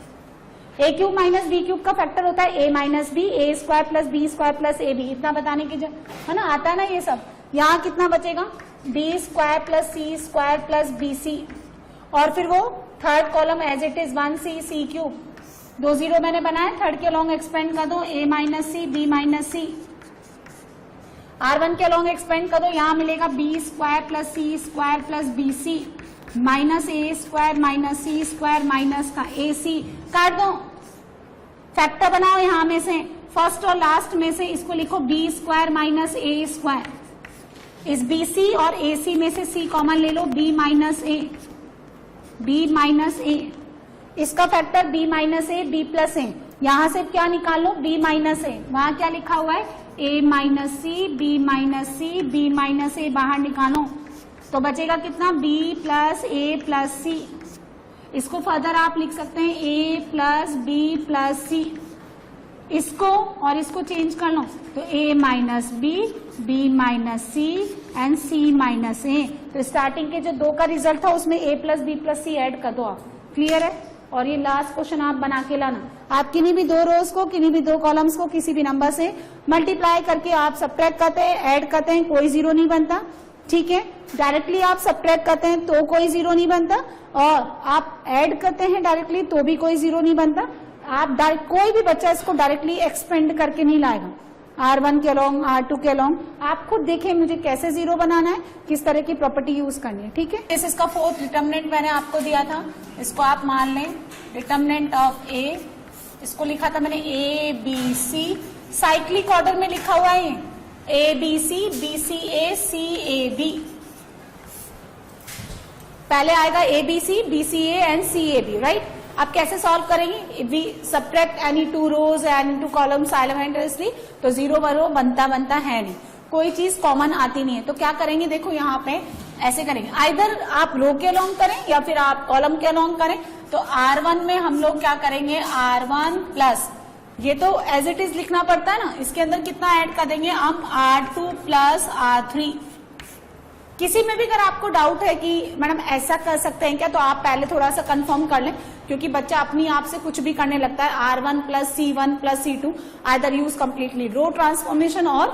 A cube minus B cube का फैक्टर होता है a minus B, A square plus B square plus A B. इतना बताने की है ना, आता है ना ये सब। यहाँ कितना बचेगा, B square plus C square plus B C, और फिर वो third column as it is 1 C cube, 2 0 मैंने बनाया, थर्ड के लॉन्ग एक्सपेंड कर दो, a minus C, B minus C, R1 के लॉन्ग एक्सपेंड कर दो, यहाँ मिलेगा B square plus C square plus B C minus A square minus C square minus का ए सी। काट दो, फैक्टर बनाओ यहाँ में से, फर्स्ट और लास्ट में से इसको लिखो B square minus A square, इस बी सी और ए सी में से सी कॉमन ले लो, बी माइनस ए, बी माइनस ए, इसका फैक्टर b माइनस ए, बी प्लस ए, यहां से क्या निकाल लो, b माइनस ए, वहां क्या लिखा हुआ है, a minus C, B minus C, B minus A बाहर निकालो, तो बचेगा कितना, b plus A plus C. इसको फर्दर आप लिख सकते हैं a plus B plus C, इसको और इसको चेंज कर लो, तो a minus B, B minus C and c minus A. तो स्टार्टिंग के जो 2 का रिजल्ट था उसमें a plus B plus C add कर दो आप, क्लियर है। और ये लास्ट क्वेश्चन आप बना के लाना, आप किन्हीं भी 2 रोज को, किन्हीं भी 2 कॉलम्स को किसी भी नंबर से मल्टीप्लाई करके आप सब्ट्रैक्ट करते हैं, ऐड करते हैं, कोई 0 नहीं बनता, ठीक है। डायरेक्टली आप सब्ट्रैक्ट करते हैं तो कोई 0 नहीं बनता, और आप ऐड करते हैं डायरेक्टली तो भी कोई 0 नहीं बनता। आप कोई भी बच्चा इसको डायरेक्टली एक्सपेंड करके नहीं लाएगा, R1 के लॉन्ग, R2 के लॉन्ग, आप खुद देखें मुझे कैसे 0 बनाना है, किस तरह की प्रॉपर्टी यूज करनी है, ठीक है। इसका 4th डिटर्मिनेंट मैंने आपको दिया था, इसको आप मान लें, डिटर्मिनेंट ऑफ A, इसको लिखा था मैंने A B C, cyclic order में लिखा हुआ है A B C, B C A, C A B, पहले आएगा A B C, B C A and C A B, right. आप कैसे सॉल्व करेंगे, we subtract any 2 rows and 2 column simultaneously, तो 0 0 बनता है नहीं, कोई चीज कॉमन आती नहीं है। तो क्या करेंगे, देखो यहाँ पे ऐसे करेंगे, आइदर आप रो के लॉन्ग करें या फिर आप कॉलम के लॉन्ग करें। तो R1 में हम लोग क्या करेंगे, R1 प्लस, ये तो एज इट इज लिखना पड़ता है ना, इसके अंदर कितना ऐड कर देंगे हम, R2 प्लस R3। किसी में भी अगर आपको डाउट है कि मैडम ऐसा कर सकते हैं क्या, तो आप पहले थोड़ा सा कंफर्म कर लें, क्योंकि बच्चा अपनी आप से कुछ भी करने लगता है। R1 plus C1 plus C2, either use completely row transformation, और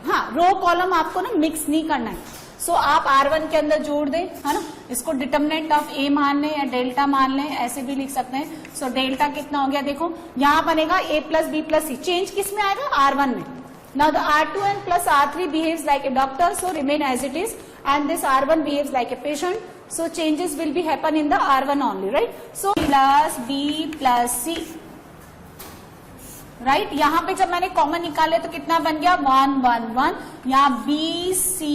हाँ रो कॉलम आपको ना मिक्स नहीं करना है। सो आप R1 के अंदर जोड़ दें, है ना, इसको डिटर्मिनेंट ऑफ A मान लें या डेल्टा मान लें, ऐसे भी लिख सकते हैं। सो डेल्टा कितना हो गया, देखो यहाँ बनेगा A plus B plus C, change किस में आएगा, R1 में। Now the R2 and plus R3 behaves like a doctor, so remain as it is, and this R1 behaves like a patient, so changes will be happen in the R1 only, right? So plus B plus C, right? यहाँ पे जब मैंने common निकाले तो कितना बन गया, 1 1 1, यहाँ B C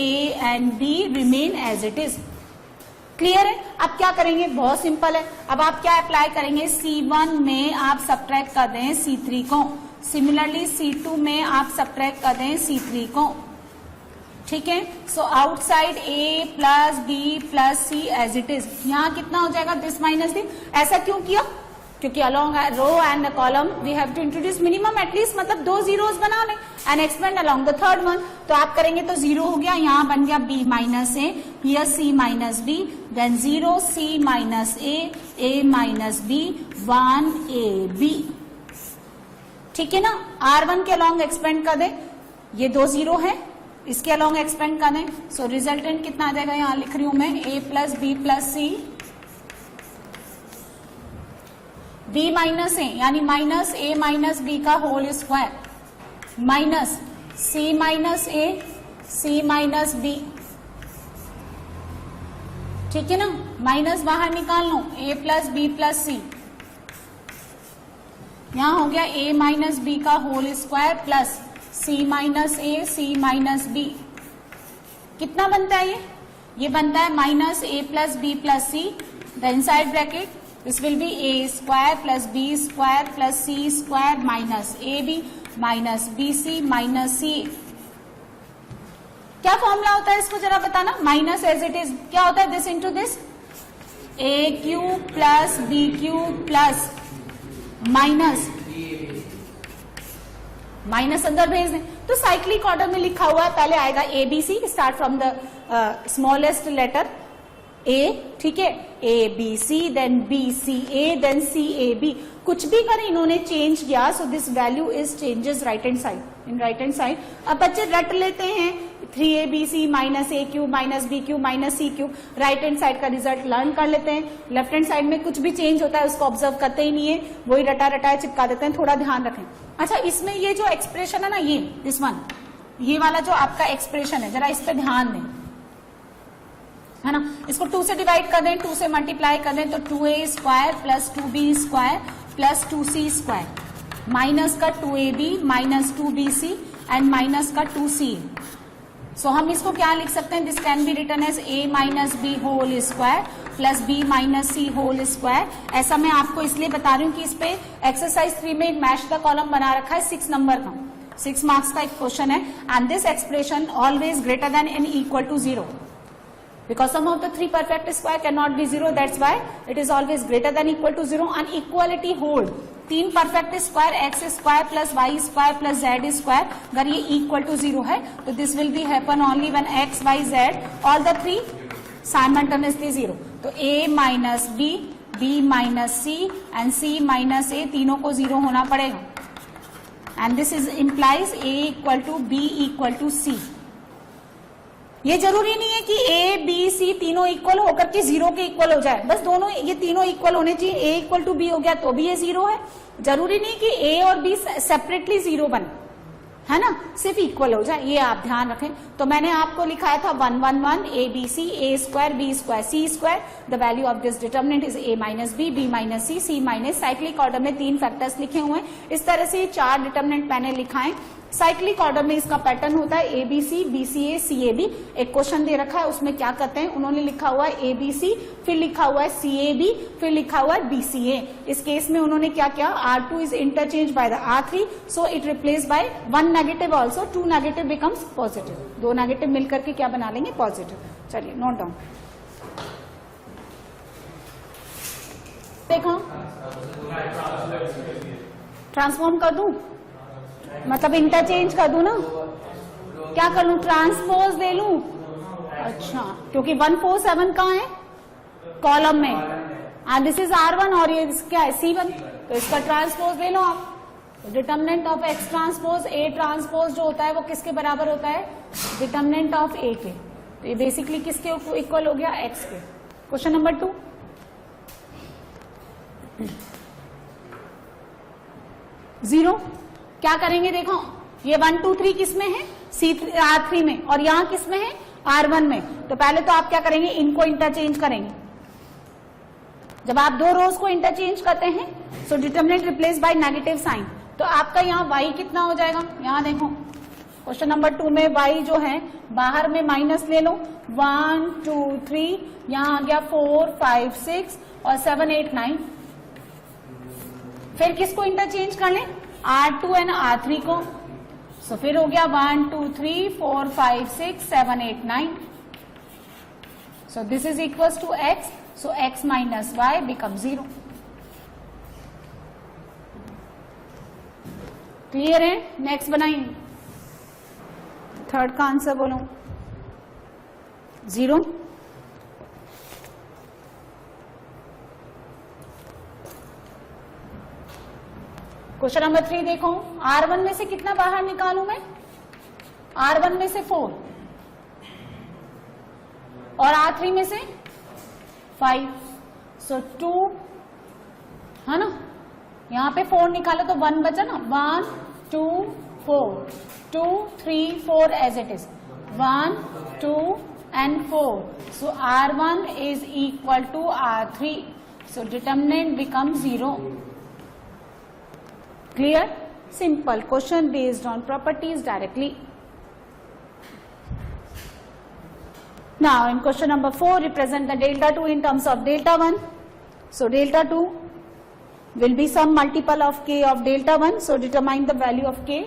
A and B remain as it is, clear है? अब क्या करेंगे, बहुत सिंपल है। अब आप क्या अप्लाई करेंगे, C1 में आप सब्ट्रैक्ट कर दें C3 को, सिमिलरली C2 में आप सब्ट्रैक्ट कर दें C3 को, ठीक है। So outside A plus B plus C as it is, यहाँ कितना हो जाएगा, दिस माइनस दी। ऐसा क्यों किया, क्योंकि along row and the column we have to introduce minimum at least, मतलब 2 zeros बना लें and expand along the third one. तो आप करेंगे तो 0 हो गया, यहाँ बन गया B minus A, here C minus B, then 0 C minus A minus B, 1 AB, ठीक है ना। R1 के अलोंग एक्सपेंड कर दे, ये 2 0 है, इसके अलोंग एक्सपेंड कर दें। सो रिजल्टेंट कितना आ जाएगा, यहाँ लिख रही हूं मैं A plus B plus C, B minus A यानी माइनस A माइनस बी का whole square, minus C minus A C minus B, ठीक है ना। माइनस बाहर निकाल लो, A plus B plus C, यहां हो गया A माइनस बी का whole square plus C minus A C minus B. कितना बनता है ये बनता है minus A plus B plus C, the inside bracket this will be A square plus B square plus C square minus AB minus BC minus C। क्या formula होता है इसको जरा बताना, माइनस एज इट इज क्या होता है, this into this, A cube plus B cube plus minus अंदर भेज दें। तो साइक्लिक ऑर्डर में लिखा हुआ है, पहले आएगा ABC, start from the smallest letter A, ठीक है, ABC, then BCA, then CAB। कुछ भी कर इन्होंने चेंज किया, so this value is changes right hand side, in right hand side. अब बच्चे रट लेते हैं 3ABC minus A cube minus B cube minus C cube, right hand side का रिजल्ट लर्न कर लेते हैं। लेफ्ट हैंड साइड में कुछ भी चेंज होता है उसको ऑब्जर्व करते ही नहीं है, वही रटा रटाया चिपका देते हैं, थोड़ा ध्यान रखें। अच्छा, इसमें ये जो एक्सप्रेशन है ना, ये दिस वन, ये वाला जो आपका एक्सप्रेशन है, जरा इस पे ध्यान दें, है ना। इसको 2 से डिवाइड कर दें, 2 से मल्टीप्लाई कर दें, तो 2A square plus 2B square plus 2C square, minus का 2AB minus 2BC and minus का 2C। सो हम इसको क्या लिख सकते हैं, this can be written as A minus B whole square plus B minus C whole square. ऐसा मैं आपको इसलिए बता रही हूँ कि इस पे एक्सरसाइज 3 में एक मैच द कॉलम बना रखा है 6 नंबर का, 6 मार्क्स का एक क्वेश्चन है, and this expression always greater than and equal to 0 because sum of the 3 perfect square cannot be 0, that's why it is always greater than equal to 0 and equality hold 3 perfect square x square plus y square plus z square अगर ये equal to 0 है तो this will be happen only when x y z all the 3 simultaneously 0। तो a minus b, b minus c and c minus a तीनों को 0 होना पड़ेगा, and this is implies a equal to b equal to c। ये जरूरी नहीं है कि A, B, C तीनों इक्वल होकर के 0 के इक्वल हो जाए, बस दोनों ये तीनों इक्वल होने चाहिए। A इक्वल टू B हो गया तो भी ये 0 है, जरूरी नहीं कि A और B सेपरेटली 0 बने, है ना, सिर्फ इक्वल हो जाए, ये आप ध्यान रखें। तो मैंने आपको लिखाया था 1 1 1 ABC, A square B square C square, the value of this determinant is A minus B, B minus C, C minus. Cyclic order में 3 फैक्टर्स लिखे हुए हैं, इस तरह से 4 डिटर्मिनेंट मैंने लिखाए। साइक्लिक ऑर्डर में इसका पैटर्न होता है ABC, BCA, CAB। एक क्वेश्चन दे रखा है उसमें क्या करते हैं, उन्होंने लिखा हुआ है ABC, फिर लिखा हुआ है CAB, फिर लिखा हुआ है BCA। इस केस में उन्होंने क्या किया, R2 is interchange by the R3, so it replace by 1 negative also, 2 negative becomes positive, 2 negative मिलकर के क्या बना लेंगे, पॉजिटिव। चलिए नोट डाउन, देखो ट्रांसफॉर्म कर दूं, मतलब इंटरचेंज कर दूं ना, क्या कर लूं, ट्रांसपोज ले लूं। अच्छा, क्योंकि 1 4 7 कहाँ है, कॉलम में, एंड दिस इज R1 और ये क्या है C1, तो इसका ट्रांसपोज ले लो आप। Determinant of X transpose A transpose जो होता है वो किसके बराबर होता है, डिटर्मिनेंट ऑफ A के। तो ये बेसिकली किसके इक्वल हो गया, X के। क्वेश्चन नंबर 2, 0 क्या करेंगे, देखो ये 1 2 3 किस में है, R3 में, और यहां किस में है, R1 में। तो पहले तो आप क्या करेंगे, इनको इंटरचेंज करेंगे। जब आप 2 रोज को इंटरचेंज करते हैं so determinant replace by negative sign, तो आपका यहाँ y कितना हो जाएगा, यहाँ देखो क्वेश्चन नंबर 2 में y जो है बाहर में माइनस ले लो, 1 2 3, यहां आ गया 4 5 6 और 7 8 9। फिर किसको इंटरचेंज कर लें, R2 एंड R3 को। सो फिर हो गया 1 2 3 4 5 6 7 8 9। So this is equal to x, so x minus y become 0। Clear है? नेक्स्ट बनाइए, थर्ड का आंसर बोलो, 0। क्वेश्चन नंबर 3 देखो, R1 में से कितना बाहर निकालूं मैं, R1 में से 4 और R3 में से 5, सो 2 है ना, यहां पे 4 निकालो तो 1 बचा ना, 1 2 4 2 3 4 as it is, 1 2 and 4, so R1 is equal to R3, so determinant becomes 0। Clear? Simple question based on properties directly। Now in question number 4, represent the delta 2 in terms of delta 1, so delta 2 will be some multiple of k of delta 1, so determine the value of k,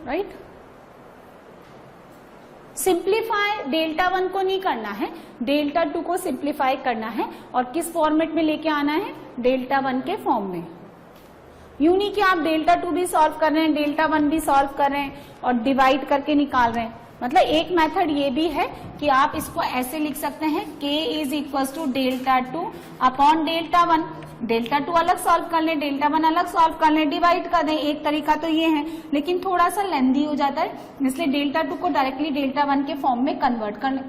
right? Simplify delta 1 को नहीं करना है, delta 2 को simplify करना है, और किस format में लेके आना है, डेल्टा 1 के फॉर्म में। यूं नहीं कि आप डेल्टा 2 भी सॉल्व कर रहे हैं, डेल्टा 1 भी सॉल्व कर रहे हैं और डिवाइड करके निकाल रहे हैं। मतलब एक मेथड ये भी है कि आप इसको ऐसे लिख सकते हैं, k is equal to delta 2 upon delta 1, delta 2 अलग सॉल्व कर लें, डेल्टा 1 अलग सॉल्व कर लें, डिवाइड कर दें। एक तरीका तो ये है, लेकिन थोड़ा सा लेंदी हो जाता है, इसलिए डेल्टा 2 को डायरेक्टली डेल्टा 1 के फॉर्म में कन्वर्ट कर लें,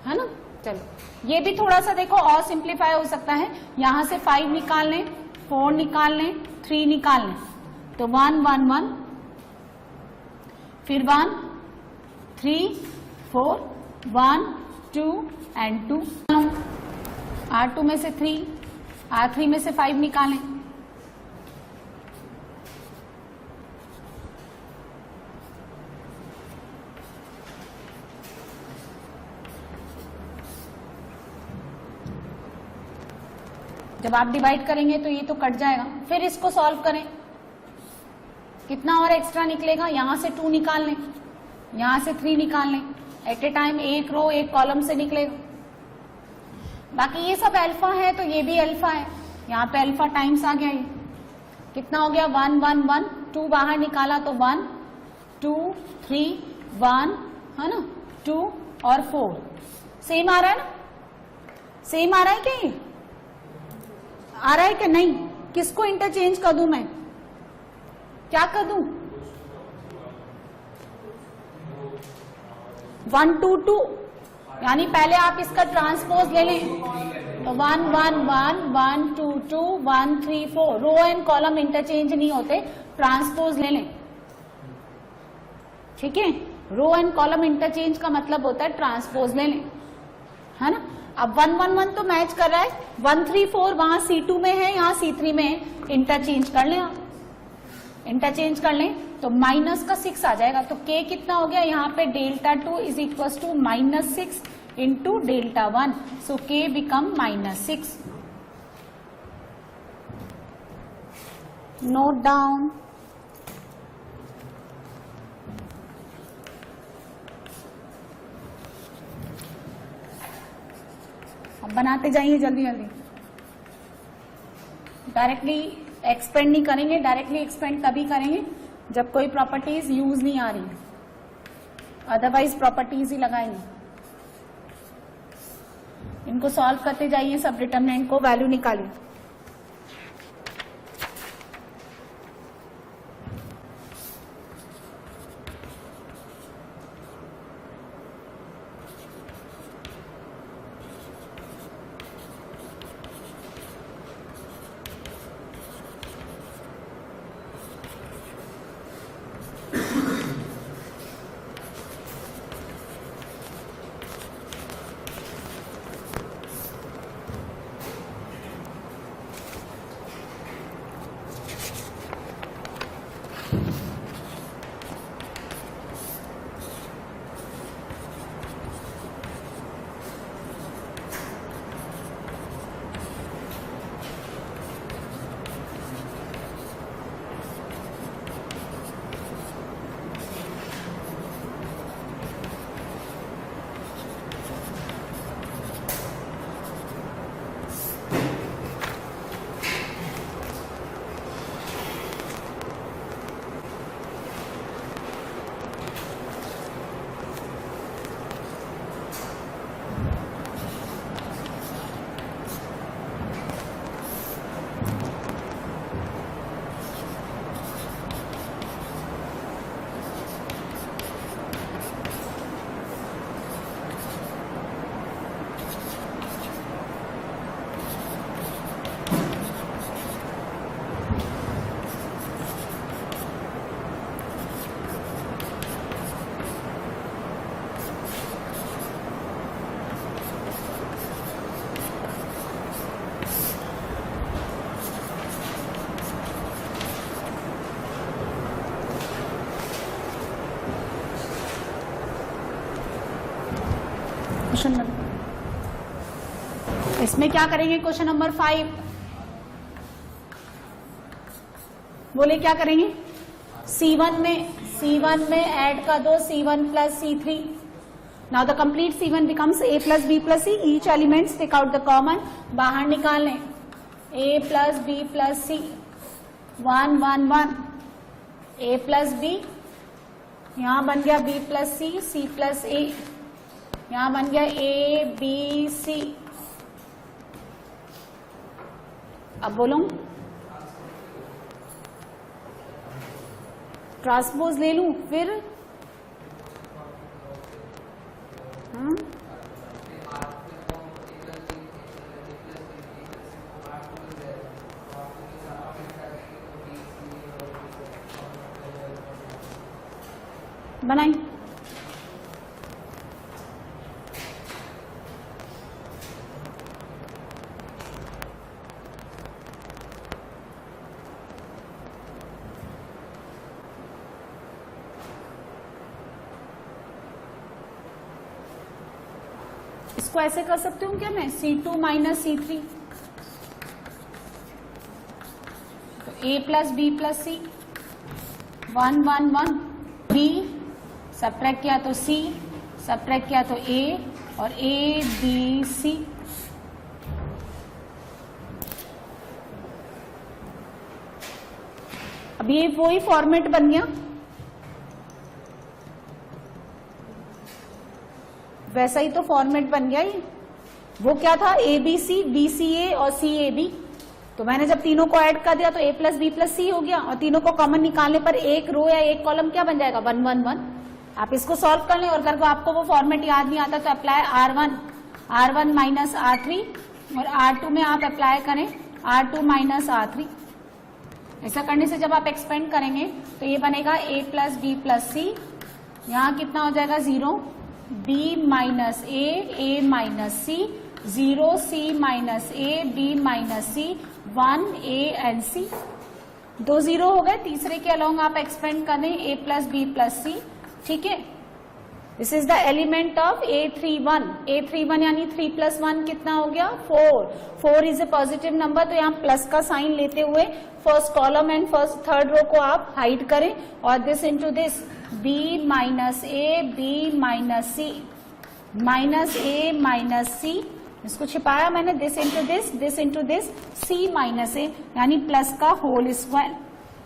है ना। चलो ये भी थोड़ा सा देखो और सिंप्लीफाई हो सकता है, यहां से 5 निकाल लें, 4 निकाल लें, 3 निकाल लें, तो 1 1 1, फिर 1 3 4 1 2 एंड 2, R2 में से 3, R3 में से 5 निकालें, जब आप डिवाइड करेंगे तो ये तो कट जाएगा। फिर इसको सॉल्व करें, कितना और एक्स्ट्रा निकलेगा, यहां से 2 निकाल लें, यहां से 3 निकाल लें, एट ए टाइम एक रो एक कॉलम से निकलेगा। बाकी ये सब अल्फा है तो ये भी अल्फा है, यहाँ पे अल्फा टाइम्स आ गया, ये कितना हो गया 1 1 1, 2 बाहर निकाला तो 1 2 3 1, है ना, 2 और 4, सेम आ रहा है ना, सेम आ रहा है क्या, ये आ रहा है कि नहीं, किसको इंटरचेंज कर दूं मैं, क्या कर दूं, 1 2 2, यानी पहले आप इसका ट्रांसपोज ले लें, तो 1 1 1 1 2 2 1 3 4, रो एंड कॉलम इंटरचेंज नहीं होते, ट्रांसपोज ले लें, ठीक है। रो एंड कॉलम इंटरचेंज का मतलब होता है ट्रांसपोज ले लें, है ना। अब 1 1 1 तो मैच कर रहा है, 1 3 4 वहां C2 में है, यहाँ C3 में है, इंटरचेंज कर लें आप, इंटरचेंज कर लें तो माइनस का 6 आ जाएगा, तो k कितना हो गया, यहाँ पे delta 2 is equal to -6 into delta 1, so k become -6। Note down, अब बनाते जाइए जल्दी जल्दी, डायरेक्टली एक्सपेंड नहीं करेंगे, डायरेक्टली एक्सपेंड तभी करेंगे जब कोई प्रॉपर्टीज यूज नहीं आ रही, अदरवाइज प्रॉपर्टीज ही लगाएंगे। इनको सॉल्व करते जाइए, सब डिटरमिनेंट को वैल्यू निकालिए। क्वेश्चन नंबर, इसमें क्या करेंगे क्वेश्चन नंबर 5, बोले क्या करेंगे, C1 में ऐड कर दो C1 plus C3. Now the complete C1 becomes A plus B plus C. Each elements take out the common. बाहर निकाल लें A plus B plus C. 1 1 1. A plus B. यहाँ बन गया B plus C. C plus A. यहाँ बन गया A B C. अब बोलो ट्रांसपोज ले लूं फिर बनाई इसको ऐसे कर सकती हूँ क्या मैं, C2 माइनस C3, तो A plus B plus C, 1 1 1, B subtract किया तो C, सब्ट्रैक्ट किया तो A, और A B C. अब ये वही फॉर्मेट बन गया, वैसा ही तो फॉर्मेट बन गया ही. वो क्या था, ABC, BCA और CAB. तो मैंने जब तीनों को ऐड कर दिया तो A plus B plus C हो गया, और तीनों को कॉमन निकालने पर एक रो या एक कॉलम क्या बन जाएगा, 1 1 1. आप इसको सॉल्व कर लें, और अगर आपको वो फॉर्मेट याद नहीं आता तो अप्लाई R1 माइनस R3, और R2 में आप अप्लाई करें R2 माइनस R3. ऐसा करने से जब आप एक्सपेंड करेंगे तो ये बनेगा A plus B plus C. यहाँ कितना हो जाएगा, 0, B minus A minus C, 0 C minus A, B minus C, 1 A and C. 2 0 हो गए, तीसरे के अलोंग आप एक्सपेंड कर दें A plus B plus C. ठीक है, this is the element of A31. A31 यानी 3 प्लस 1 कितना हो गया, 4. 4 इज ए पॉजिटिव नंबर, तो यहाँ प्लस का साइन लेते हुए first column and first third row को आप हाइड करें, और this into this B minus A, B minus C, minus A minus C. इसको छिपाया मैंने, this into this C minus A, यानी प्लस का होल स्क्वायर.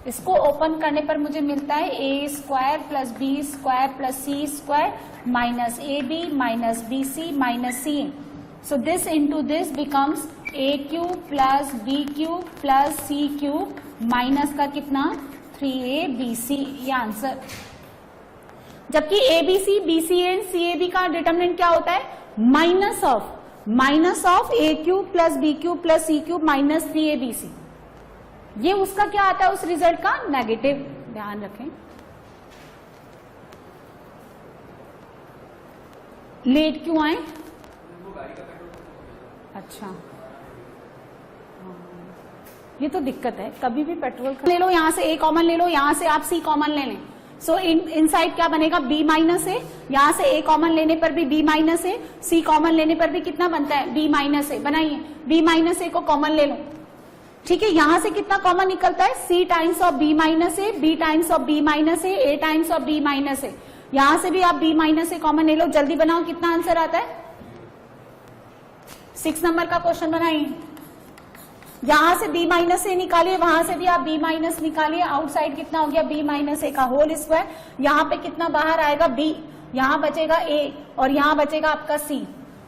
इसको ओपन करने पर मुझे मिलता है A square plus B square plus C square minus AB minus BC minus C. So this into this becomes A cube plus B cube plus C cube minus का कितना, 3ABC. ये answer. जबकि ABC, BCA and CAB का determinant क्या होता है, minus of A cube plus B cube plus C cube minus 3ABC. ये उसका क्या आता है, उस रिजल्ट का नेगेटिव. ध्यान रखें. लेट क्यों आए, अच्छा ये तो दिक्कत है, कभी भी पेट्रोल ले लो, यहां से A कॉमन ले लो, यहां से आप C कॉमन ले लें. सो इनसाइड क्या बनेगा, B माइनस A, यहां से A कॉमन लेने पर भी B minus A, C common लेने पर भी कितना बनता है, B माइनस A. बनाइए, B माइनस A को कॉमन ले लो. ठीक है, यहां से कितना कॉमन निकलता है, C times of B minus A, B times of B minus A times of B minus A. यहां से भी आप B माइनस A कॉमन ले लो. जल्दी बनाओ, कितना आंसर आता है, 6 नंबर का क्वेश्चन बनाइए. यहां से B माइनस A निकालिए, वहां से भी आप B माइनस निकालिए. आउटसाइड कितना हो गया, B माइनस A का होल स्क्वायर. यहाँ पे कितना बाहर आएगा, B, यहाँ बचेगा A, और यहाँ बचेगा आपका C.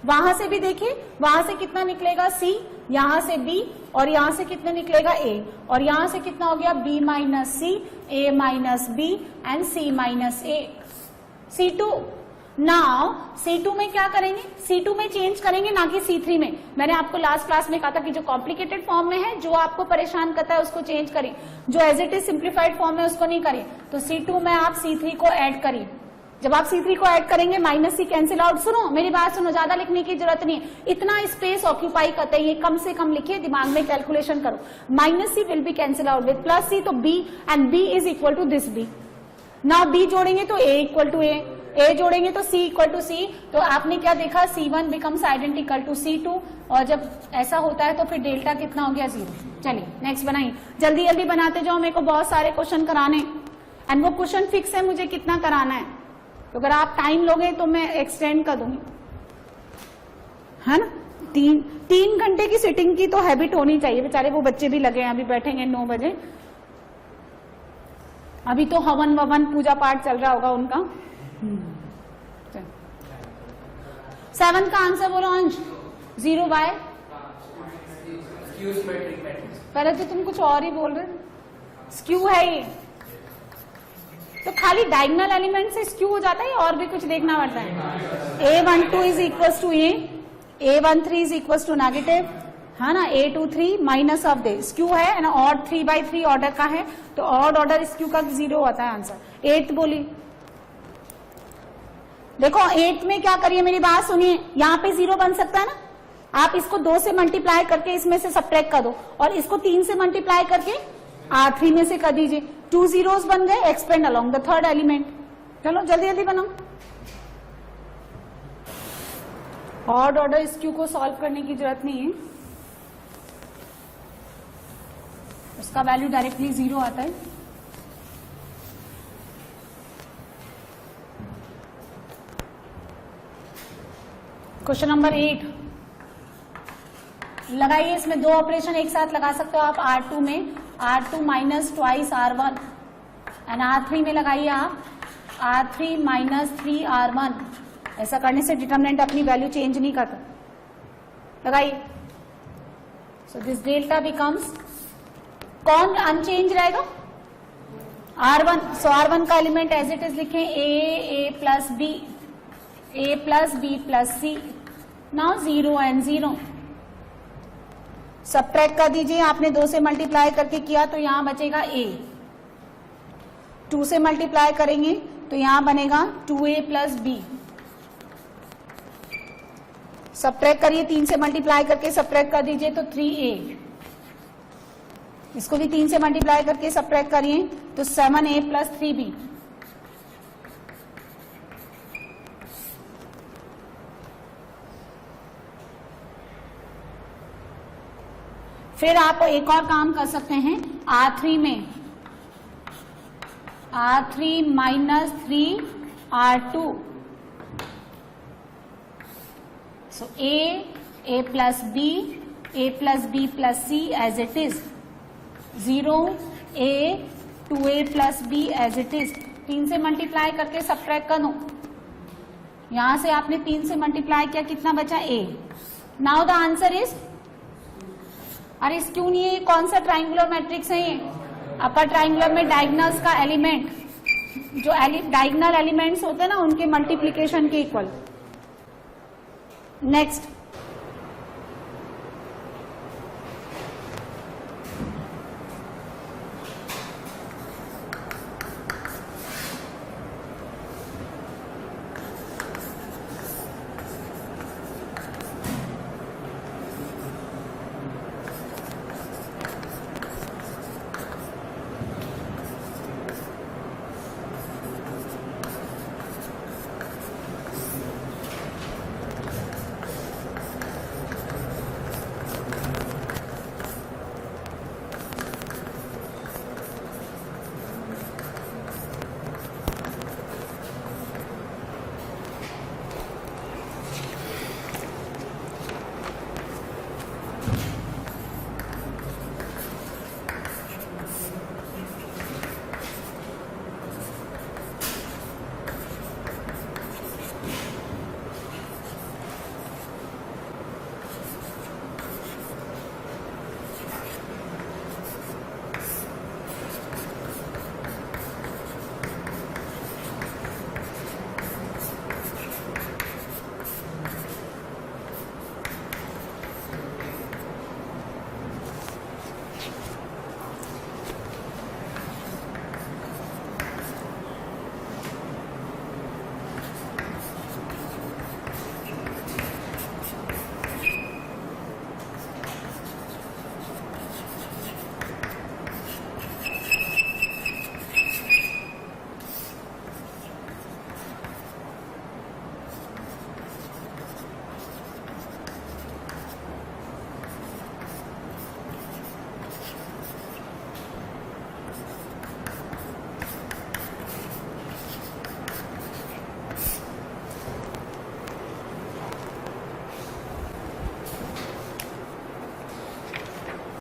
वहां से भी देखिए, वहां से कितना निकलेगा, C, यहां से B, और यहां से कितना निकलेगा, A, और यहां से कितना हो गया, B minus C, A minus B and C minus A. C2. Now C2 में क्या करेंगे, C2 में चेंज करेंगे, ना कि C3 में. मैंने आपको लास्ट क्लास में कहा था कि जो कॉम्प्लिकेटेड फॉर्म में है, जो आपको परेशान करता है उसको चेंज करें, जो as it is simplified form है उसको नहीं करें. तो C2 में आप C3 को ऐड करिए. जब आप C3 को ऐड करेंगे, माइनस C कैंसिल आउट. सुनो मेरी बात सुनो, ज्यादा लिखने की जरूरत नहीं है, इतना स्पेस ऑक्यूपाई करते हैं, ये कम से कम लिखिए, दिमाग में कैलकुलेशन करो. Minus C will be cancel out with plus C, तो B, and B is equal to this B. Now B जोड़ेंगे तो A equal to A, A जोड़ेंगे तो सी इक्वल टू सी, तो आपने क्या देखा, C1 becomes identical to C2, और जब ऐसा होता है तो फिर डेल्टा कितना हो गया 0। चलिए नेक्स्ट बनाइए, जल्दी जल्दी बनाते जाओ, मेरे को बहुत सारे क्वेश्चन कराने, एंड वो क्वेश्चन फिक्स है मुझे कितना कराना है, तो अगर आप टाइम लोगे तो मैं एक्सटेंड कर दूंगी, है ना। 3 घंटे की सिटिंग की तो हैबिट होनी चाहिए, बेचारे वो बच्चे भी लगे हैं, अभी बैठेंगे 9 बजे, अभी तो हवन ववन पूजा पाठ चल रहा होगा उनका। 7 का आंसर बोलो अंश, 0 बाय, पहले तो तुम कुछ और ही बोल रहे, स्क्यू है ये, तो खाली डायगोनल एलिमेंट से स्क्यू हो जाता है और भी कुछ देखना पड़ता है। A12 is equal to A13 is equal to negative, है ना, A23 minus of they, skew है ना, ऑड 3/3 ऑर्डर का है, तो ऑड ऑर्डर स्क्यू का 0 आता है आंसर। 8 बोली, देखो 8 में क्या करिए, मेरी बात सुनिए, यहाँ पे 0 बन सकता है ना, आप इसको 2 से मल्टीप्लाई करके इसमें से सब्ट्रैक्ट कर दो, और इसको 3 से मल्टीप्लाई करके R3 में से कर दीजिए, 2 zeros बन गए, expand along the third element. चलो जल्दी जल्दी बनाओ, ऑड ऑर्डर स्क्यू को सॉल्व करने की जरूरत नहीं है, उसका वैल्यू डायरेक्टली 0 आता है। क्वेश्चन नंबर 8 लगाइए, इसमें 2 ऑपरेशन एक साथ लगा सकते हो आप, R2 में R2 minus twice R1, and R3 में लगाइए आप R3 माइनस 3R1, ऐसा करने से डिटरमिनेंट अपनी वैल्यू चेंज नहीं करता। लगाइए, सो दिस डेल्टा बिकम्स, कौन अनचेंज रहेगा, R1, सो R1 का एलिमेंट एज इट इज लिखें, A plus B, A plus B plus C, now 0 and 0, subtract कर दीजिए, आपने 2 से मल्टीप्लाई करके किया तो यहां बचेगा A, 2 से मल्टीप्लाई करेंगे तो यहां बनेगा 2A प्लस B, सबट्रैक्ट करिए, 3 से मल्टीप्लाई करके सबट्रैक्ट कर दीजिए तो 3A, इसको भी 3 से मल्टीप्लाई करके सबट्रैक्ट करिए तो 7A प्लस 3B, फिर आप एक और काम कर सकते हैं, R3 में R3 minus 3R2, so A plus B, A plus B plus C as it is, 0A 2A plus B as it is, 3 से मल्टीप्लाई करके सबट्रैक्ट कर दो, यहां से आपने 3 से मल्टीप्लाई किया, कितना बचा A, now the answer is, अरे क्यों नहीं है, कौन सा ट्राइंगुलर मैट्रिक्स है ये, अपर ट्राइंगुलर में डायगोनल्स का एलिमेंट, जो डायगोनल एलिमेंट्स होते हैं ना उनके मल्टीप्लीकेशन के इक्वल। नेक्स्ट